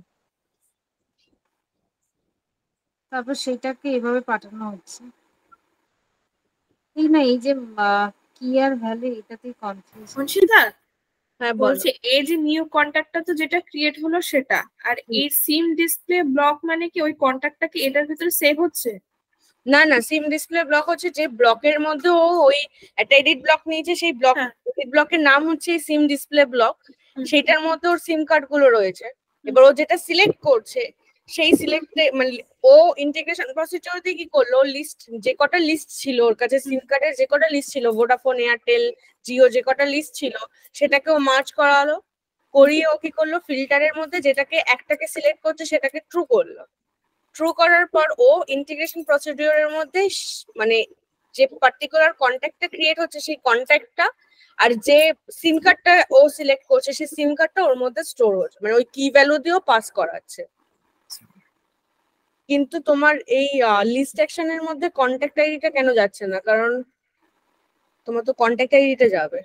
তারপর সেইটাকে এভাবে পাঠানো হচ্ছে। এই না, এই যে কি আর ভ্যালু, এটাতেই কনফিউজ। অংশীদার হ্যাঁ বলো। বলছে এই যে নিউ কন্ট্যাক্টটা তো যেটা ক্রিয়েট হলো সেটা, আর এই সিম ডিসপ্লে ব্লক মানে কি ওই কন্ট্যাক্টটা কি এটার ভিতরে সেভ হচ্ছে? না না, সিম ডিসপ্লে ব্লক হচ্ছে যে ব্লকের মধ্যে ও ওই একটা এডিট ব্লক নিয়েছে, সেই ব্লক হ্যাঁ। এডিট ব্লকের নাম হচ্ছে সিম ডিসপ্লে ব্লক। হুম। সেটার মধ্যে ওর সিম কার্ড গুলো রয়েছে। এবার ও যেটা সিলেক্ট করছে সেই সিলেক্টে মানে ও ইন্টিগ্রেশন প্রসিডিওর দিয়ে কি করলো, লিস্ট যে কটা লিস্ট ছিল ওর কাছে, সিম কার্ডের যে কটা লিস্ট ছিল, ভোডাফোন, এয়ারটেল, জিও যে কটা লিস্ট ছিল সেটাকে ও মার্জ করালো। করিয়ে ও কি করলো, ফিল্টারের মধ্যে যেটাকে একটাকে সিলেক্ট করছে সেটাকে ট্রু করলো। ট্রু করার পর ও ইন্টিগ্রেশন প্রসিডিওরের মধ্যে মানে যে পার্টিকুলার কন্ট্যাক্টটা ক্রিয়েট হচ্ছে সেই কন্ট্যাক্টটা আর যে সিম কার্ডটা ও সিলেক্ট করছে সেই সিম কার্ডটা ওর মধ্যে স্টোর হচ্ছে, মানে ওই কি ভ্যালু দিয়েও পাস করাচ্ছে। কিন্তু তোমার এই লিস্ট অ্যাকশনের মধ্যে কন্ট্যাক্ট আইডিটা কেন যাচ্ছে না? কারণ তোমার তো কন্ট্যাক্ট আইডিটা যাবে।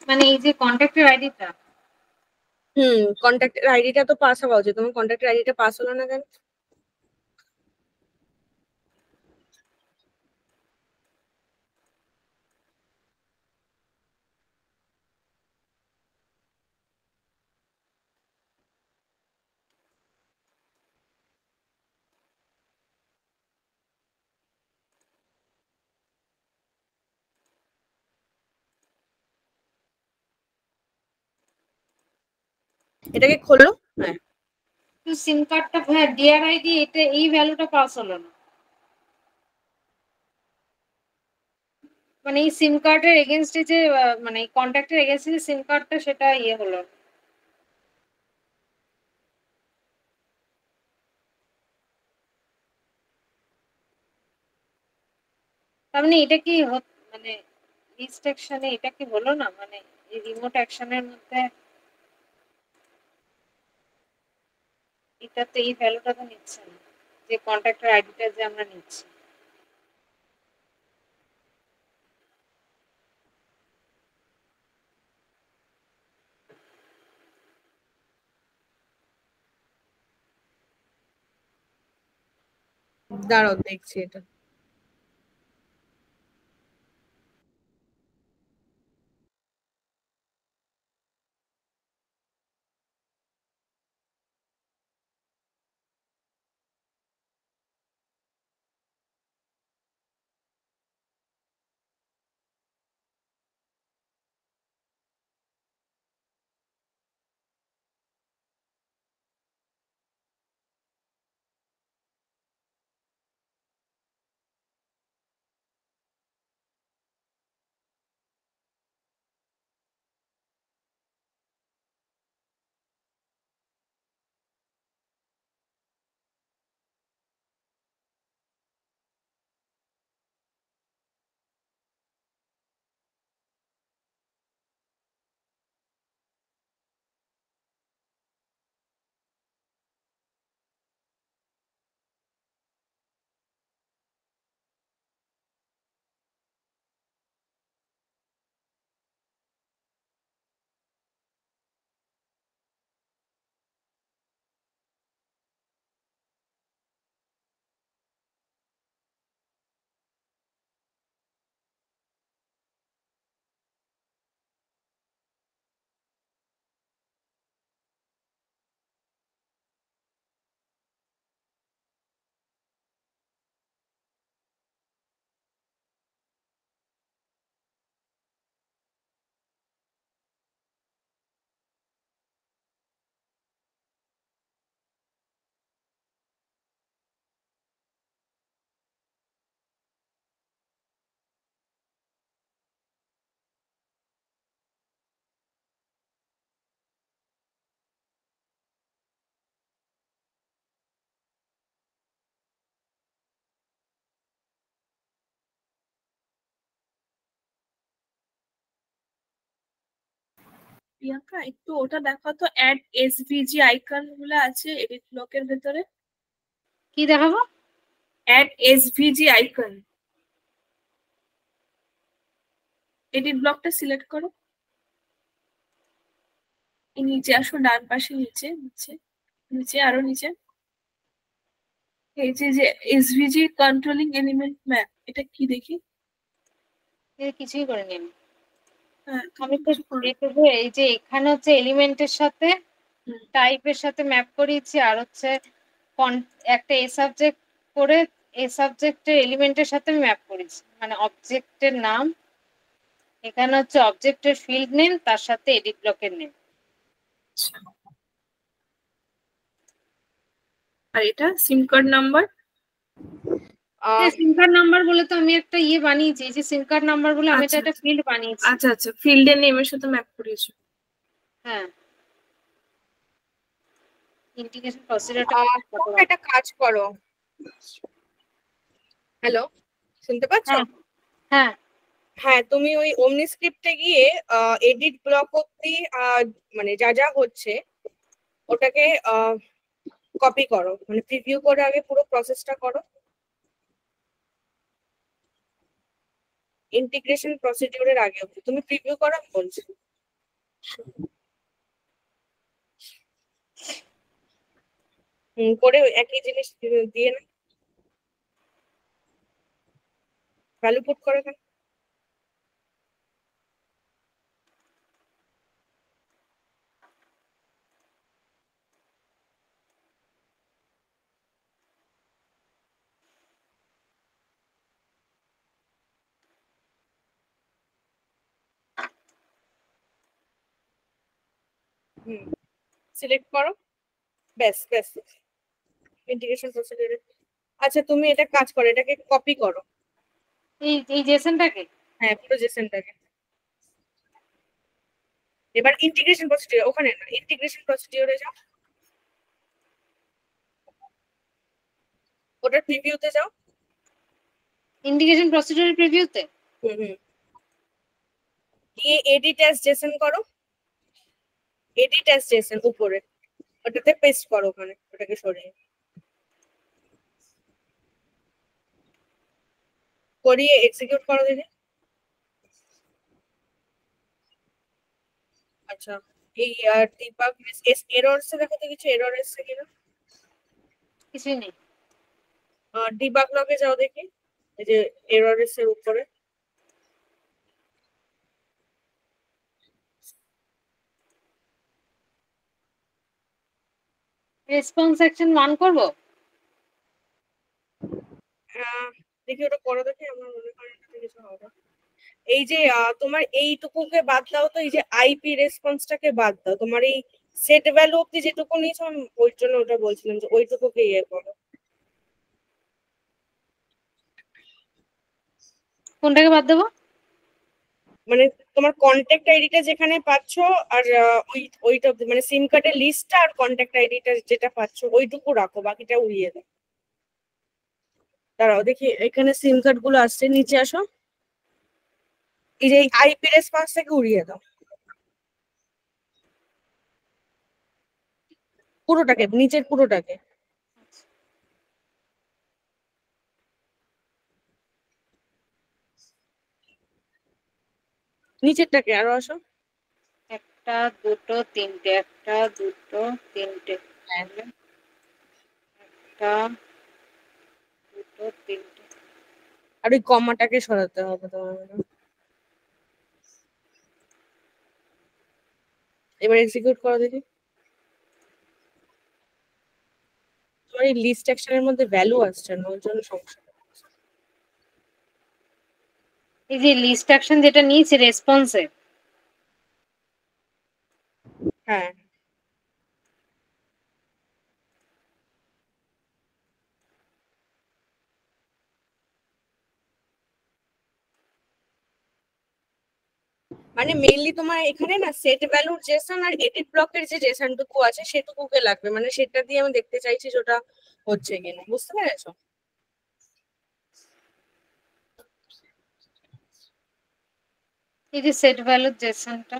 মানে এই যে কন্ট্যাক্টের আইডিটা, কন্ট্যাক্টের আইডিটা তো পাস হওয়া উচিত, তোমার কন্ট্যাক্টের আইডিটা পাস হলো না কেন? এটাকে খোলো। হ্যাঁ, সিম কার্ডটা, হ্যাঁ ডিআর আইডি, এটা এই ভ্যালুটা পাস হলো না। মানে এই সিম কার্ডের এগেনস্টে যে মানে কন্ট্যাক্টের এগেনস্টে যে সিম কার্ডটা, সেটা ইয়ে হলো না। তার মানে এটা কি মানে লিস্ট অ্যাকশনে এটা কি হলো না, মানে এই রিমোট অ্যাকশনের মধ্যে এটাতে এই ভ্যালুটা তো নিচ্ছে না, যে কন্ট্যাক্টর আইডিটা যে আমরা নিচ্ছি। দাঁড়াও দেখছি এটা। প্রিয়াঙ্কা একটু ওটা দেখো তো, অ্যাড এসভিজি আইকন গুলো আছে এডিট ব্লকের ভেতরে। কি দেখাবো? অ্যাড এসভিজি আইকন, এডিট ব্লকটা সিলেক্ট করো। এই নিচে আসো, ডান পাশে নিচে নিচে নিচে আরো নিচে, এই যে এসভিজি কন্ট্রোলিং এলিমেন্ট ম্যাপ, এটা কি দেখি? কিছুই করিনি আমি। হ্যাঁ, আমি তুমি তো কিছু করো। দেখবো এই যে এখানে হচ্ছে এলিমেন্টের সাথে হুম, টাইপের সাথে ম্যাপ করিয়েছি, আর হচ্ছে একটা এ সাবজেক্ট করে এ সাবজেক্টের এলিমেন্টের সাথে ম্যাপ করেছি, মানে অবজেক্টের নাম, এখানে হচ্ছে অবজেক্টের ফিল্ড নেম তার সাথে এডিট ব্লকের নেম। আচ্ছা। আর এটা সিম কার্ড নাম্বার। সিম কার্ড নাম্বার বলে তো আমি একটা ইয়ে বানিয়েছি, যে সিম কার্ড নাম্বার বলে আমি আচ্ছা একটা ফিল্ড বানিয়েছি। আচ্ছা আচ্ছা, ফিল্ডের নেমের সাথে ম্যাপ করিয়েছো। হ্যাঁ, ইন্টিগ্রেশন প্রসিডিউরটা তোমরা একটা কাজ করো। হ্যালো, শুনতে পাচ্ছ? হ্যাঁ হ্যাঁ হ্যাঁ, তুমি ওই ওমনি স্ক্রিপ্টে গিয়ে এডিট ব্লক অব্দি মানে যা যা হচ্ছে ওটাকে কপি করো, মানে প্রিভিউ করে আগে পুরো প্রসেসটা করো। ইন্টিগ্রেশন প্রসিডিউরের আগে অব্দি তুমি প্রিভিউ করো, আমি বলছি। করে একই জিনিস দিয়ে না, ভ্যালু পুট করে না। সিলেক্ট করো, ব্যাস ব্যাস, ইন্টিগ্রেশন প্রসিডিউরে। আচ্ছা, তুমি এটা কাজ করো, এটাকে কপি করো। এই জেসনটাকে। হ্যাঁ, পুরো জেসনটাকে। এবার ইন্টিগ্রেশন প্রসিডিউর, ওখানে না, ইন্টিগ্রেশন প্রসিডিউরে যাও, ওটার প্রিভিউতে যাও। ইন্টিগ্রেশন প্রসিডিউরের প্রিভিউতে। হুম হুম। দিয়ে এডিট অ্যাজ জেসন করো, এডিট অ্যাজ জেসন উপরে ওটাতে পেস্ট করো, ওখানে ওটাকে সরিয়ে করিয়ে এক্সিকিউট করো দিদি। আচ্ছা এই ডিবাগ এরর এসে দেখো তো কিছু এরর এসছে কিনা। কিছুই নেই। ডিবাগ লগে যাও দেখি, এই যে এরর এর উপরে রেসপন্স সেকশন 1 করব। দেখি ওটা করো দেখি, আমার মনে হয় এটাতে কিছু হবে। এই যে তোমার এইটুকুকে বাদ দাও তো, এই যে আইপি রেসপন্সটাকে বাদ দাও, তোমার এই সেট ভ্যালু অব্দি যেটুকু নিয়েছো আমি ওই জন্য ওটা বলছিলাম যে ওইটুকুকে ইয়ে করো। কোনটাকে বাদ দেবো? মানে তোমার কন্ট্যাক্ট আইডিটা যেখানে পাচ্ছো আর ওইটা অব্দি, মানে সিম কার্ডের লিস্টটা আর কন্ট্যাক্ট আইডিটা যেটা পাচ্ছো ওইটুকু রাখো, বাকিটা উড়িয়ে দাও। দাঁড়াও দেখি এখানে সিম কার্ড গুলো আসছে, নিচে আসো, এই যে আইপি রেসপন্স থেকে উড়িয়ে দাও পুরোটাকে, নিচের পুরোটাকে। নিচেরটাকে আরো আসো। একটা দুটো তিনটে, একটা দুটো তিনটে, একটা দুটো তিনটে। আর ওই কমাটাকে সরাতে হবে তোমার। এবার এক্সিকিউট করো দেখি। তোমার এই লিস্ট অ্যাকশনের মধ্যে ভ্যালু আসছে না, ওর জন্য সমস্যা। এই যে লিস্ট অ্যাকশন যেটা নিয়েছি রেসপন্সে, হ্যাঁ মানে মেইনলি তোমার এখানে না সেট ভ্যালুর জেসন আর এডিট ব্লকের যে জেসনটুকু আছে সেটুকুকে লাগবে, মানে সেটা দিয়ে আমি দেখতে চাইছি যে ওটা হচ্ছে কিনা, বুঝতে পেরেছো? এই যে সেট ভ্যালুর জেসনটা,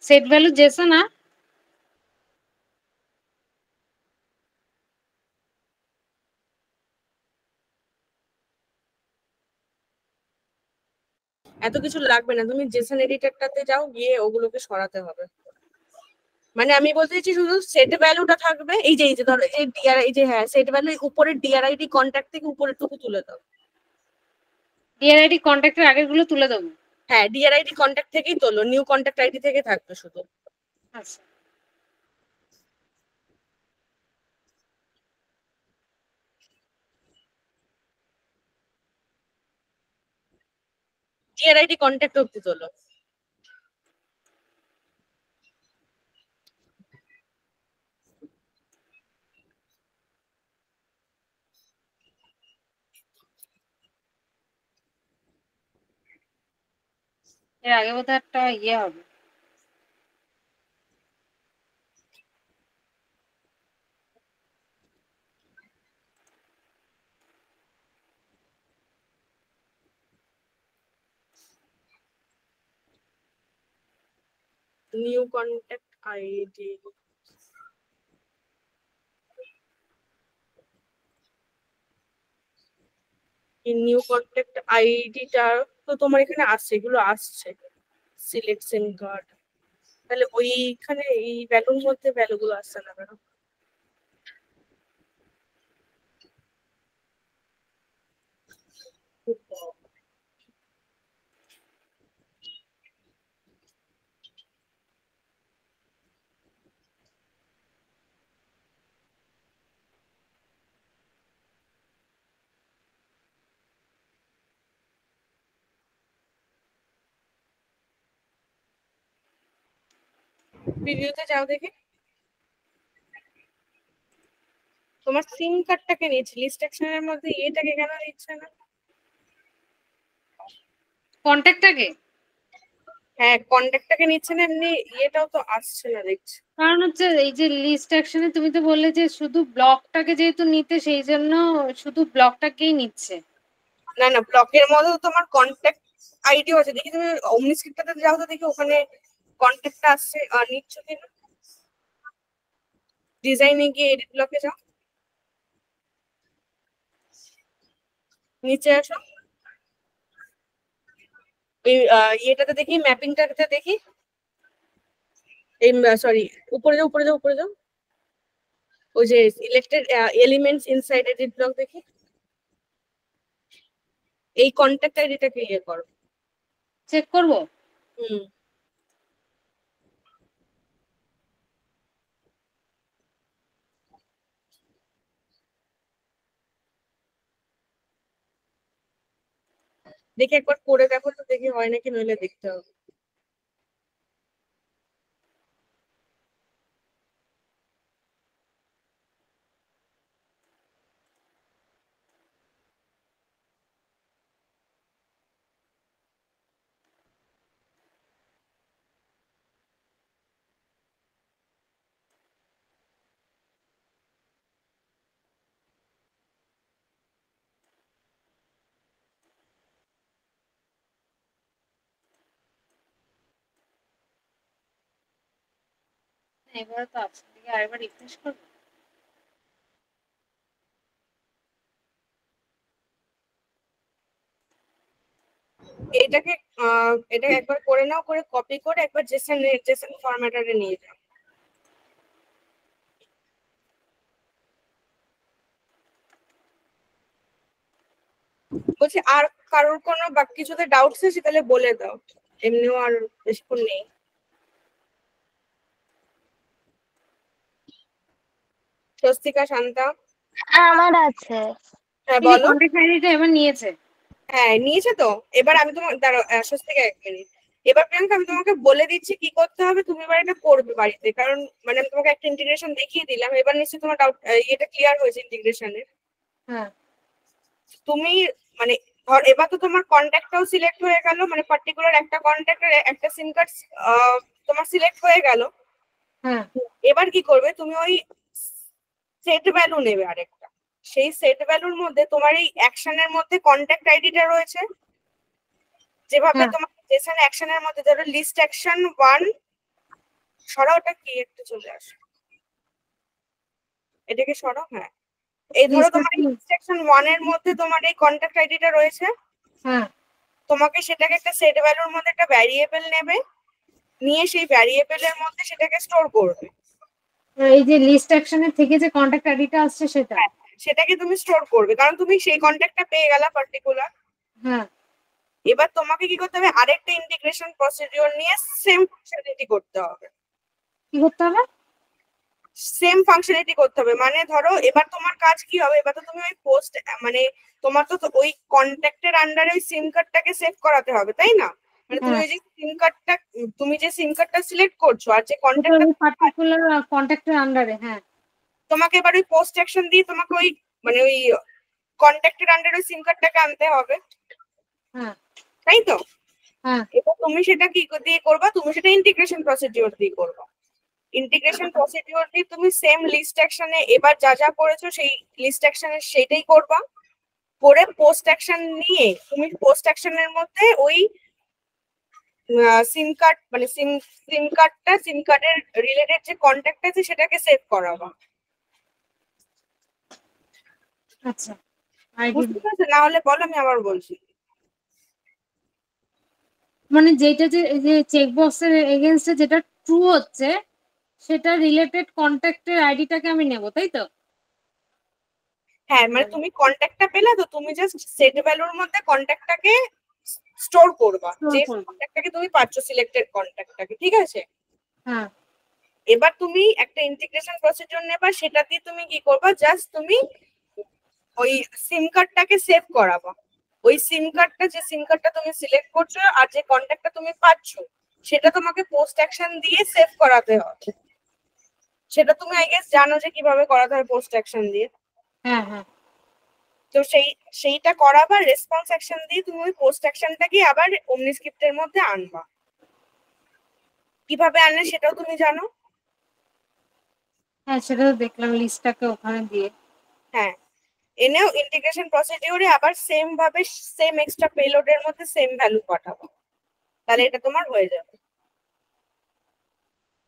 সেট ভ্যালু জেসন আর এত কিছু লাগবে না, তুমি জেসন এডিটরটাতে যাও, গিয়ে ওগুলোকে সরাতে হবে। মানে আমি বলতে চাইছি শুধু সেট ভ্যালুটা থাকবে, এই যে ধরো এই ডিআর, এই যে হ্যাঁ সেট ভ্যালু উপরের ডিআরআইডি কন্ট্যাক্ট থেকে উপরেরটুকু তুলে দাও। ডিআরআইডি কন্ট্যাক্টের আগের গুলো তুলে দেবো। হ্যাঁ ডিআরআইডি কন্ট্যাক্ট থেকেই তোলো, নিউ কন্ট্যাক্ট আইডি থেকে থাকবে শুধু। আচ্ছা, ডিআরআইডি কন্ট্যাক্ট অব্দি তোলো। এর আগে বোধহয় একটা ইয়ে হবে। New contact ID, new contact আইডিটা তো তোমার এখানে আসছে, এগুলো আসছে সিলেক্ট সিম কার্ড, তাহলে ওইখানে এই ভ্যালুর মধ্যে ভ্যালুগুলো আসছে না কেন? প্রিভিউতে যাও দেখি, তোমার সিম কার্ডটাকে নিয়েছি, লিস্ট অ্যাকশনের মধ্যে এটাকে কেন নিচ্ছে না? কন্ট্যাক্টটাকে হ্যাঁ কন্ট্যাক্টটাকে নিচ্ছে না, এমনি ইয়েটাও তো আসছে না দেখছি। কারণ হচ্ছে এই যে লিস্ট অ্যাকশনে তুমি তো বললে যে শুধু ব্লকটাকে যেহেতু নিতে, সেই জন্য শুধু ব্লকটাকেই নিচ্ছে। না না, ব্লকের মধ্যে তোমার কন্ট্যাক্ট আইডিও আছে, দেখি তুমি অমনিস্ক্রিপ্টটাতে যাও তো দেখি ওখানে কন্ট্যাক্টটা আসছে নিচ্ছ কিনা। ডিজাইনে গিয়ে এডিট ব্লকে যাও, নিচে আসো, এই ইয়েটাতে দেখি, ম্যাপিংটাতে দেখি, এই সরি উপরে যাও উপরে যাও উপরে যাও, ওই যে selected elements inside edit block দেখি, এই কন্ট্যাক্ট আইডিটাকে ইয়ে করো। চেক করবো। হুম দেখি একবার করে দেখো তো, দেখি হয় নাকি, নইলে দেখতে হবে। এবারে তো আছে, দেখি আরেকবার রিফ্রেশ করবো। এটাকে এটা একবার করে নাও, করে কপি করে একবার জেসন জেসন ফরম্যাটারে নিয়ে যাও। বলছি আর কারোর কোনো বা কিছুতে ডাউটস আছে তাহলে বলে দাও, এমনিও আর বেশিক্ষণ নেই। স্বস্তিকা, শান্তা। আমার আছে। হ্যাঁ এই যে বলো। কন্ট্যাক্ট আইডিটা এবার নিয়েছে। হ্যাঁ নিয়েছে তো, এবার আমি তোমার দাঁড়াও, স্বস্তিকা এক মিনিট। এবার প্রিয়াঙ্কা আমি তোমাকে বলে দিচ্ছি কি করতে হবে, তুমি এবার এটা করবে বাড়িতে, কারণ মানে আমি তোমাকে একটা ইন্টিগ্রেশন দেখিয়ে দিলাম, এবার নিশ্চয়ই তোমার ডাউট এটা ক্লিয়ার হয়েছে ইন্টিগ্রেশনের। হ্যাঁ তুমি মানে ধর এবার তো তোমার কন্ট্যাক্টটাও সিলেক্ট হয়ে গেল, মানে পার্টিকুলার একটা কন্ট্যাক্টের একটা সিম কার্ড তোমার সিলেক্ট হয়ে গেল। হ্যাঁ এবার কি করবে, তুমি ওই সেট ভ্যালু নেবে আরেকটা, সেই সেট ভ্যালুর মধ্যে তোমার এই অ্যাকশনের মধ্যে কন্ট্যাক্ট আইডিটা রয়েছে, যেভাবে হ্যাঁ তোমার জেসন অ্যাকশনের মধ্যে ধরো লিস্ট অ্যাকশন 1, সরাওটা কি একটু চলে আসে, এটাকে সরাও। হ্যাঁ এই ধরো তোমার লিস্ট অ্যাকশন 1 এর মধ্যে তোমার এই কন্ট্যাক্ট আইডিটা রয়েছে, হ্যাঁ তোমাকে সেটাকে একটা সেট ভ্যালুর মধ্যে একটা ভ্যারিয়েবল নেবে, নিয়ে সেই ভ্যারিয়েবলের মধ্যে সেটাকে স্টোর করবে। এই যে লিস্ট অ্যাকশনের থেকে যে কন্ট্যাক্ট আইডিটা আসছে সেটা। হ্যাঁ সেটাকে তুমি স্টোর করবে, কারণ তুমি সেই কন্ট্যাক্টটা পেয়ে গেলা পার্টিকুলার। হ্যাঁ এবার তোমাকে কি করতে হবে, আরেকটা ইন্টিগ্রেশন প্রসিডিওর নিয়ে সেম ফাংশনালিটি করতে হবে। কি করতে হবে? সেম ফাংশনালিটি করতে হবে, মানে ধরো এবার তোমার কাজ কি হবে, এবার তো তুমি ওই পোস্ট মানে তোমার তো ওই কন্ট্যাক্টের আন্ডারে ওই সিম কার্ডটাকে সেভ করাতে হবে, তাই না? মানে তুমি হ্যাঁ ওই যে সিম কার্ডটা, তুমি যে সিম কার্ডটা সিলেক্ট করছো আর যে ওটা কন্ট্যাক্টটা, ওই পার্টিকুলার কন্ট্যাক্টের আন্ডারে। হ্যাঁ তোমাকে এবার ওই পোস্ট অ্যাকশন দিয়ে তোমাকে ওই মানে ওই কন্ট্যাক্টের আন্ডারে ওই সিম কার্ডটাকে আনতে হবে, হ্যাঁ তাই তো? হ্যাঁ এবার তুমি সেটা কি দিয়ে করবা, তুমি সেটা ইন্টিগ্রেশন প্রসিডিওর দিয়ে করবা। ইন্টিগ্রেশন প্রসিডিওর দিয়ে তুমি সেম লিস্ট অ্যাকশনে এবার যা যা করেছো সেই লিস্ট অ্যাকশনে সেটাই করবা, করে পোস্ট অ্যাকশন নিয়ে তুমি পোস্ট অ্যাকশনের মধ্যে ওই সিম কার্ড মানে সিম কার্ডের রিলেটেড যে কন্ট্যাক্ট আছে সেটাকে সেভ করাবা। আচ্ছা আইডি বুঝতে পারছো? না হলে বলো, আমি আবার বলছি। মানে যেটা যে চেক বক্সের এগেইনস্টে যেটা ট্রু হচ্ছে সেটা রিলেটেড কন্ট্যাক্টের আইডিটাকে আমি নেব, তাই তো? হ্যাঁ মানে তুমি কন্ট্যাক্টটা পেলে তো, তুমি জাস্ট সেট ভ্যালুর মধ্যে কন্ট্যাক্টটাকে স্টোর করবা, যে কন্ট্যাক্টটাকে তুমি পাচ্ছ সিলেক্টেড কন্ট্যাক্টটাকে, ঠিক আছে? হ্যাঁ এবার তুমি একটা ইন্টিগ্রেশন প্রসিডিওর নেবা, সেটা দিয়ে তুমি কি করবা, জাস্ট তুমি ওই সিম কার্ডটাকে সেভ করাবা। ওই সিম কার্ডটা, যে সিম কার্ডটা তুমি সিলেক্ট করছো আর যে কন্ট্যাক্টটা তুমি পাচ্ছ সেটা তোমাকে পোস্ট অ্যাকশন দিয়ে সেভ করাতে হবে। সেটা তুমি আই গেস জানো যে কিভাবে করাতে হয় পোস্ট অ্যাকশন দিয়ে। হ্যাঁ হ্যাঁ তো সেইটা করাবার রেসপন্স অ্যাকশন দিয়ে তুমি ওই পোস্ট অ্যাকশনটাকে আবার অমনি স্ক্রিপ্টের মধ্যে আনবা। কিভাবে আনে সেটাও তুমি জানো। হ্যাঁ, সেটা তো দেখলাম লিস্টটাকে ওখানে দিয়ে। হ্যাঁ, এনেও ইন্টিগ্রেশন প্রসিডিউরে আবার সেম ভাবে সেম এক্সট্রা পেলোডের মধ্যে সেম ভ্যালু পাঠাবো, তাহলে এটা তোমার হয়ে যাবে।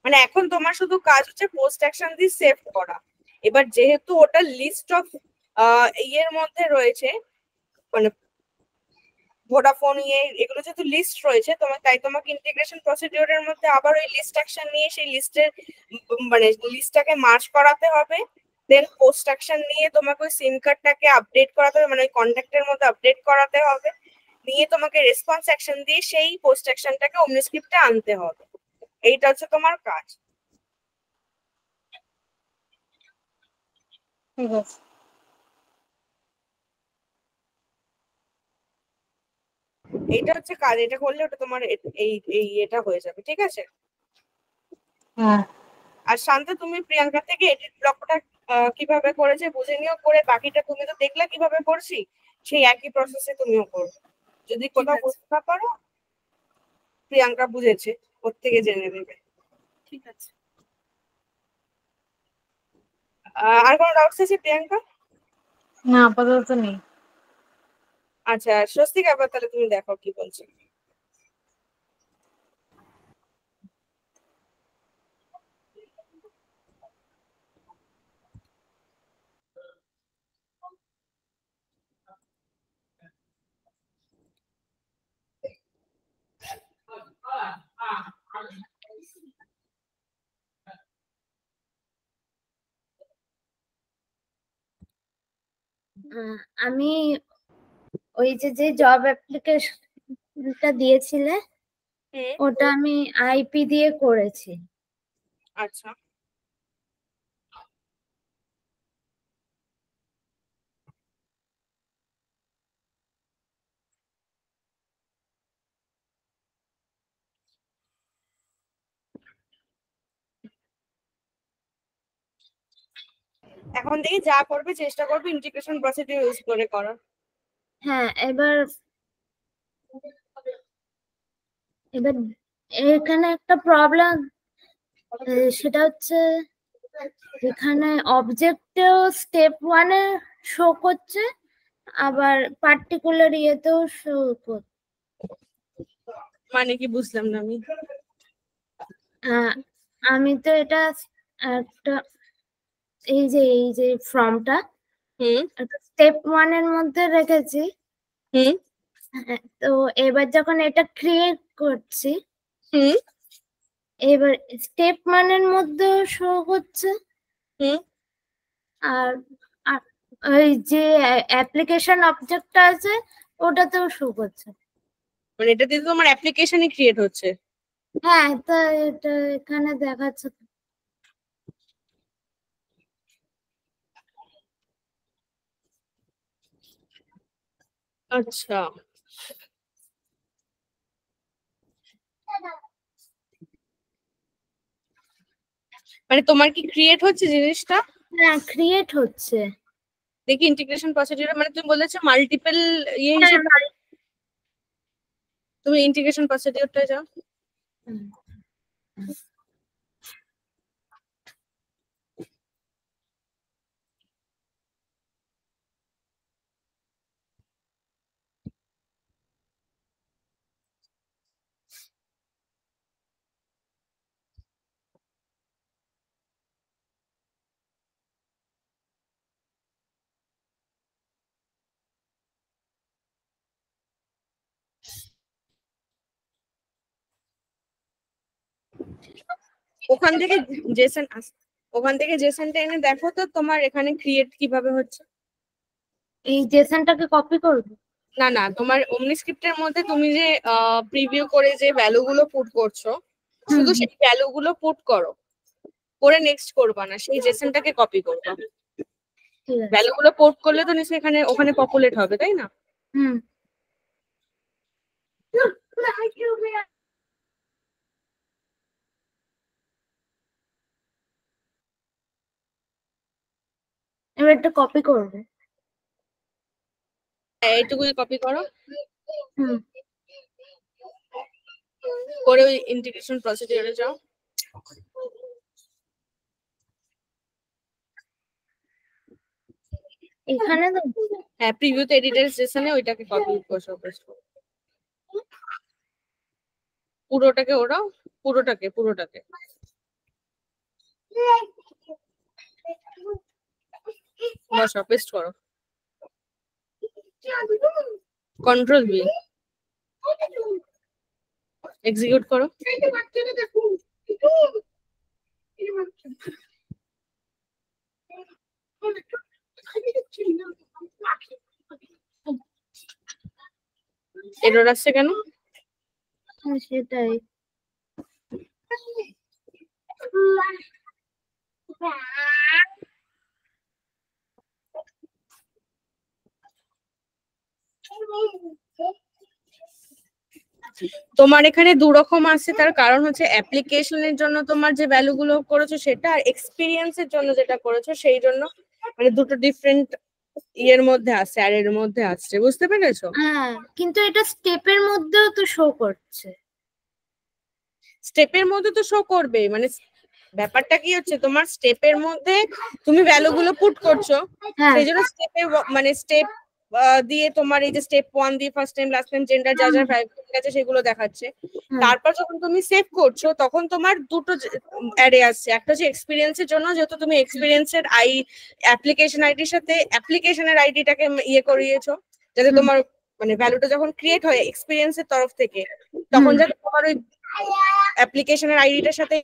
মানে এখন তোমার শুধু কাজ হচ্ছে পোস্ট অ্যাকশন দিয়ে সেভ করা। এবার যেহেতু ওটা লিস্ট অফ ইয়ের মধ্যে রয়েছে, মানে ভোডাফোন এগুলো যেহেতু লিস্ট রয়েছে তোমার, তাই তোমাকে ইন্টিগ্রেশন প্রসিডিউরের মধ্যে আবার ওই লিস্ট অ্যাকশন নিয়ে সেই লিস্টের মানে লিস্টটাকে মার্জ করাতে হবে। দেন পোস্ট অ্যাকশন নিয়ে তোমাকে ওই সিম কার্ডটাকে আপডেট করাতে হবে, মানে ওই কন্ট্যাক্টের মধ্যে আপডেট করাতে হবে। নিয়ে তোমাকে রেসপন্স অ্যাকশন দিয়ে সেই পোস্ট অ্যাকশনটাকে অমনি স্ক্রিপ্টে আনতে হবে। এইটা হচ্ছে তোমার কাজ। ঠিক আছে। এইটা হচ্ছে কাজ, এটা করলে ওটা তোমার এই এই এটা হয়ে যাবে, ঠিক আছে। হ্যাঁ, আর শান্ত, তুমি প্রিয়াঙ্কা থেকে এডিট ব্লকটা কিভাবে করেছে বুঝে নিও, করে বাকিটা তুমি তো দেখলে কিভাবে করছি, সেই একই প্রসেসে তুমিও করবে। যদি কোথাও বুঝতে না পারো, প্রিয়াঙ্কা বুঝেছে, ওর থেকে জেনে নেবে। ঠিক আছে। আর কোনো ডাউটস আছে প্রিয়াঙ্কা? না আপাতত নেই। আচ্ছা, স্বস্তিক, আবার তাহলে তুমি দেখো কি বলছো। আমি ওই যে জব অ্যাপ্লিকেশনটা দিয়েছিলে ওটা আমি আইপি দিয়ে করেছি। আচ্ছা, এখন থেকে যা করবে চেষ্টা করবে ইন্টিগ্রেশন প্রসিডিউর ইউজ করে করার। হ্যাঁ, এবার এখানে একটা প্রবলেম, সেটা হচ্ছে এখানে অবজেক্টেও স্টেপ 1-এ শো করছে, আবার পার্টিকুলার ইয়েতেও শো করছে। মানে কি বুঝলাম না আমি। আমি তো এটা একটা এই যে ফর্মটা স্টেপ 1-এর মধ্যে রেখেছি। তো এবার যখন এটা ক্রিয়েট করছি, এবার স্টেপ 1-এর মধ্যে শো করছে, আর ওই যে অ্যাপ্লিকেশন অবজেক্টটা আছে ওটাতেও শো করছে। মানে এটা দিয়ে তোমার অ্যাপ্লিকেশনই ক্রিয়েট হচ্ছে। হ্যাঁ, তো এটা এখানে দেখাচ্ছে। আচ্ছা, মানে তোমার কি ক্রিয়েট হচ্ছে জিনিসটা? হ্যাঁ, ক্রিয়েট হচ্ছে। দেখি ইন্টিগ্রেশন প্রসিডিউর, মানে তুমি বলেছো মাল্টিপল ইয়ে হিসেবে, তুমি ইন্টিগ্রেশন প্রসিডিউরটা যাও। ওখান থেকে জেসনটা এনে দেখো তো তোমার এখানে ক্রিয়েট কিভাবে হচ্ছে। এই জেসনটাকে কপি করবো? না না, তোমার ওমনি স্ক্রিপ্টের মধ্যে তুমি যে প্রিভিউ করে যে ভ্যালু গুলো পুট করছো, শুধু সেই ভ্যালু গুলো পুট করো, করে নেক্সট করবা না, সেই জেসনটাকে কপি করবা। ঠিক আছে। ভ্যালু গুলো পুট করলে তো নিশ্চয়ই এখানে ওখানে পপুলেট হবে, তাই না? এবার একটা কপি করবো। এইটুকুই কপি করো। করে ওই ইন্টিগ্রেশন প্রসিডিউরে যাও। এখানে তো হ্যাঁ, প্রিভিউতে এডিটর সেশনে ওইটাকে কপি করো, পেস্ট করো। পুরোটাকে ওরাও, পুরোটাকে বসাও, পেস্ট করো। কন্ট্রোল বি, এক্সিকিউট করো। এরর আসছে কেন? সেটাই। তোমার এখানে দু রকম আছে, তার কারণ হচ্ছে অ্যাপ্লিকেশনের জন্য তোমার যে ভ্যালু গুলো করেছো সেটা, আর এক্সপিরিয়েন্সের জন্য যেটা করেছো সেই জন্য, মানে দুটো ডিফারেন্ট ইয়ের মধ্যে আসছে, আর এর মধ্যে আসছে, বুঝতে পেরেছো? হ্যাঁ, কিন্তু এটা স্টেপের মধ্যেও তো শো করছে। স্টেপের মধ্যে তো শো করবে, মানে ব্যাপারটা কি হচ্ছে, তোমার স্টেপের মধ্যে তুমি ভ্যালু গুলো পুট করছো, হ্যাঁ সেই জন্য স্টেপে মানে স্টেপ দিয়ে তোমার এই যে স্টেপ 1 দিয়ে first time last time gender যা যা ভ্যালু আছে সেগুলো দেখাচ্ছে। তারপর যখন তুমি সেভ করছো তখন তোমার দুটো অ্যারে আসছে, একটা হচ্ছে এক্সপিরিয়েন্সের জন্য, যেহেতু তুমি এক্সপিরিয়েন্সের অ্যাপ্লিকেশন আইডির সাথে অ্যাপ্লিকেশনের আইডিটাকে ইয়ে করিয়েছো, যাতে তোমার মানে ভ্যালুটা যখন ক্রিয়েট হয় এক্সপিরিয়েন্সের তরফ থেকে, তখন যাতে তোমার ওই অ্যাপ্লিকেশনের আইডিটার সাথে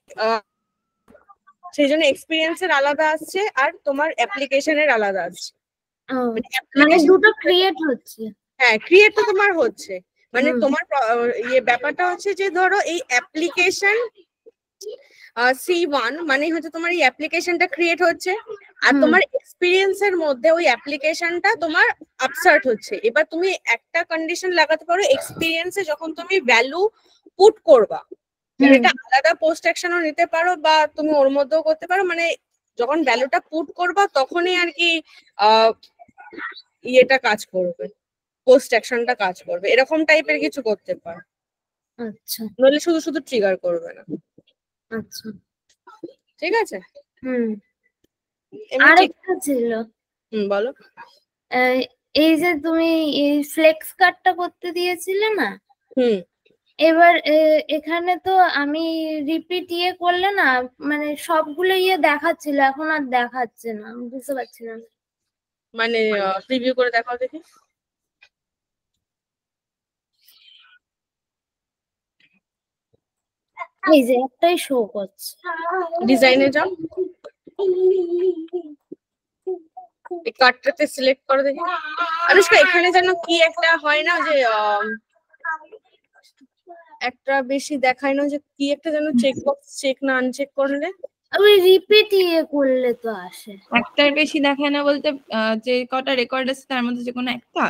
সেই জন্য এক্সপিরিয়েন্সের আলাদা আসছে আর তোমার অ্যাপ্লিকেশনের আলাদা আসছে। মানে দুটো ক্রিয়েট হচ্ছে। হ্যাঁ, ক্রিয়েট তো তোমার হচ্ছে, মানে তোমার ইয়ে ব্যাপারটা হচ্ছে যে ধরো এই অ্যাপ্লিকেশন C1 মানে হচ্ছে তোমার এই অ্যাপ্লিকেশনটা ক্রিয়েট হচ্ছে, আর তোমার এক্সপিরিয়েন্সের মধ্যে ওই অ্যাপ্লিকেশনটা তোমার আপসার্ট হচ্ছে। এবার তুমি একটা কন্ডিশন লাগাতে পারো, এক্সপিরিয়েন্সে যখন তুমি ভ্যালু পুট করবা, এটা আলাদা পোস্ট অ্যাকশনও নিতে পারো বা তুমি ওর মধ্যেও করতে পারো, মানে যখন ভ্যালুটা পুট করবা তখনই আর কি ইয়েটা কাজ করবে, পোস্ট অ্যাকশনটা কাজ করবে, এরকম টাইপের কিছু করতে পারো। আচ্ছা, নইলে শুধু শুধু ট্রিগার করবে না। আচ্ছা, ঠিক আছে। আর একটা ছিল, বলো। এই যে তুমি এই ফ্লেক্স কার্ডটা করতে দিয়েছিলে না, এবার এখানে তো আমি রিপিট ইয়ে করলে না, মানে সবগুলো ইয়ে দেখাচ্ছিল, এখন আর দেখাচ্ছে না, আমি বুঝতে পারছি না। মানে প্রিভিউ করে দেখাও দেখি। এই যে একটাই শো করছে। ডিজাইনে যাও, এই কার্ডটাতে সিলেক্ট করো দেখি। আনুষ্কা, এখানে যেন কি একটা হয় না যে একটা বেশি দেখায় না, যে কি একটা যেন চেক বক্স চেক না আনচেক করলে, ওই রিপিট ইয়ে করলে তো আসে। একটার বেশি দেখায় না বলতে যে কটা রেকর্ড আছে তার মধ্যে যে কোনো একটা?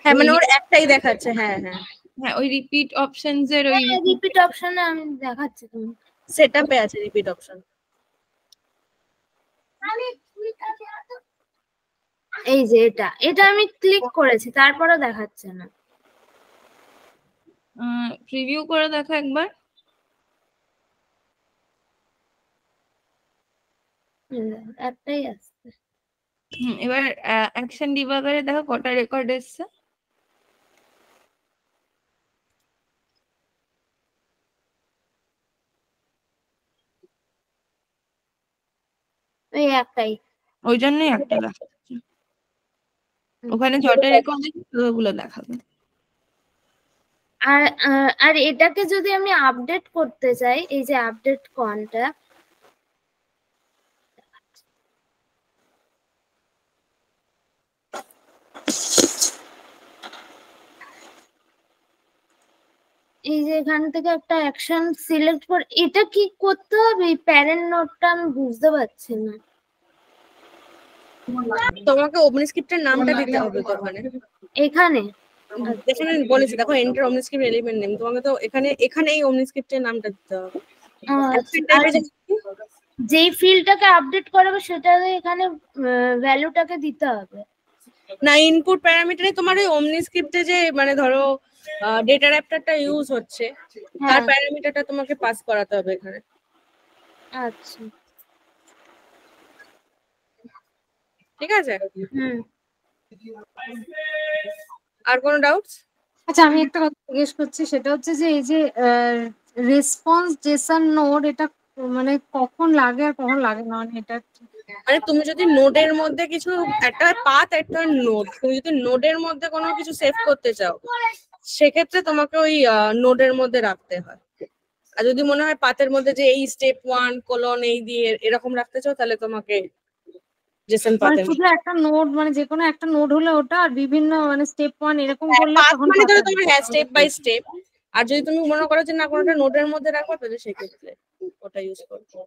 হ্যাঁ, মানে ওর একটাই দেখাচ্ছে। হ্যাঁ হ্যাঁ হ্যাঁ, ওই রিপিট অপশনস এর ওই রিপিট অপশনে আমি দেখাচ্ছি, তুমি সেটআপে আছে রিপিট অপশন। এই যে এটা আমি ক্লিক করেছি, তারপরে দেখাচ্ছে না। প্রিভিউ করে দেখো একবার। একটাই আসছে। এবার অ্যাকশন ডিবাগারে দেখো কটা রেকর্ড এসছে। ওই একটাই, ওই জন্যই একটা দেখাচ্ছে, ওখানে যটা রেকর্ড আছে ওগুলো দেখাবে। আর আর এটাকে যদি আমি আপডেট করতে চাই, এই যে আপডেট কন্টাক্ট, এই যে এখান থেকে একটা অ্যাকশন সিলেক্ট করে, এটা কি করতে হবে? এই প্যারেন্ট নোটটা আমি বুঝতে পারছি না। তোমাকে ওমনিস্ক্রিপ্টের নামটা দিতে হবে তো ওখানে। এখানে এখানে বলেছি দেখো, এন্টার ওমনিস্ক্রিপ্ট এলিমেন্ট নেম, তোমাকে তো এখানেই ওমনিস্ক্রিপ্টের নামটা দিতে হবে। যেই ফিল্ডটাকে আপডেট করাবে সেটা এখানে ভ্যালুটাকে দিতে হবে না, ইনপুট প্যারামিটারে তোমার ওই ওমনিস্ক্রিপ্টে যে মানে ধরো ডেটা র্যাপ্টারটা ইউজ হচ্ছে তার হ্যাঁ প্যারামিটারটা তোমাকে পাস করাতে হবে এখানে। আচ্ছা ঠিক আছে? হুম আর কোনো ডাউটস? আচ্ছা আমি একটা কথা জিজ্ঞেস করছি, সেটা হচ্ছে যে এই যে রেসপন্স জেসন নোড, এটা মানে কখন লাগে আর কখন লাগে না, মানে এটা মানে তুমি যদি নোডের মধ্যে কিছু একটা পাথ একটা নোড, তুমি যদি নোডের মধ্যে কোনো কিছু সেভ করতে চাও সেক্ষেত্রে তোমাকে ওই নোডের মধ্যে রাখতে হয়। আর যদি মনে হয় পাথের মধ্যে যে এই স্টেপ 1 কোলন এই দিয়ে এরকম রাখতে চাও তাহলে তোমাকে জেসন মানে পাথের শুধু একটা নোড, মানে যে কোনো একটা নোড হলে ওটা, আর বিভিন্ন মানে স্টেপ 1 এরকম করলে পাথ তখন মানে ধরো পাতা তোমার হ্যাঁ স্টেপ বাই স্টেপ। আর যদি তুমি মনে করো যে না কোনোটা নোডের মধ্যে রাখবো তাহলে সেক্ষেত্রে ওটা ইউজ করবো।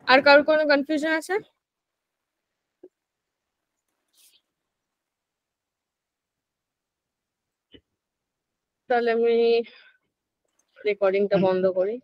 আর কারোর কোনো কনফিউশন আছে? তাহলে আমি রেকর্ডিংটা বন্ধ করি।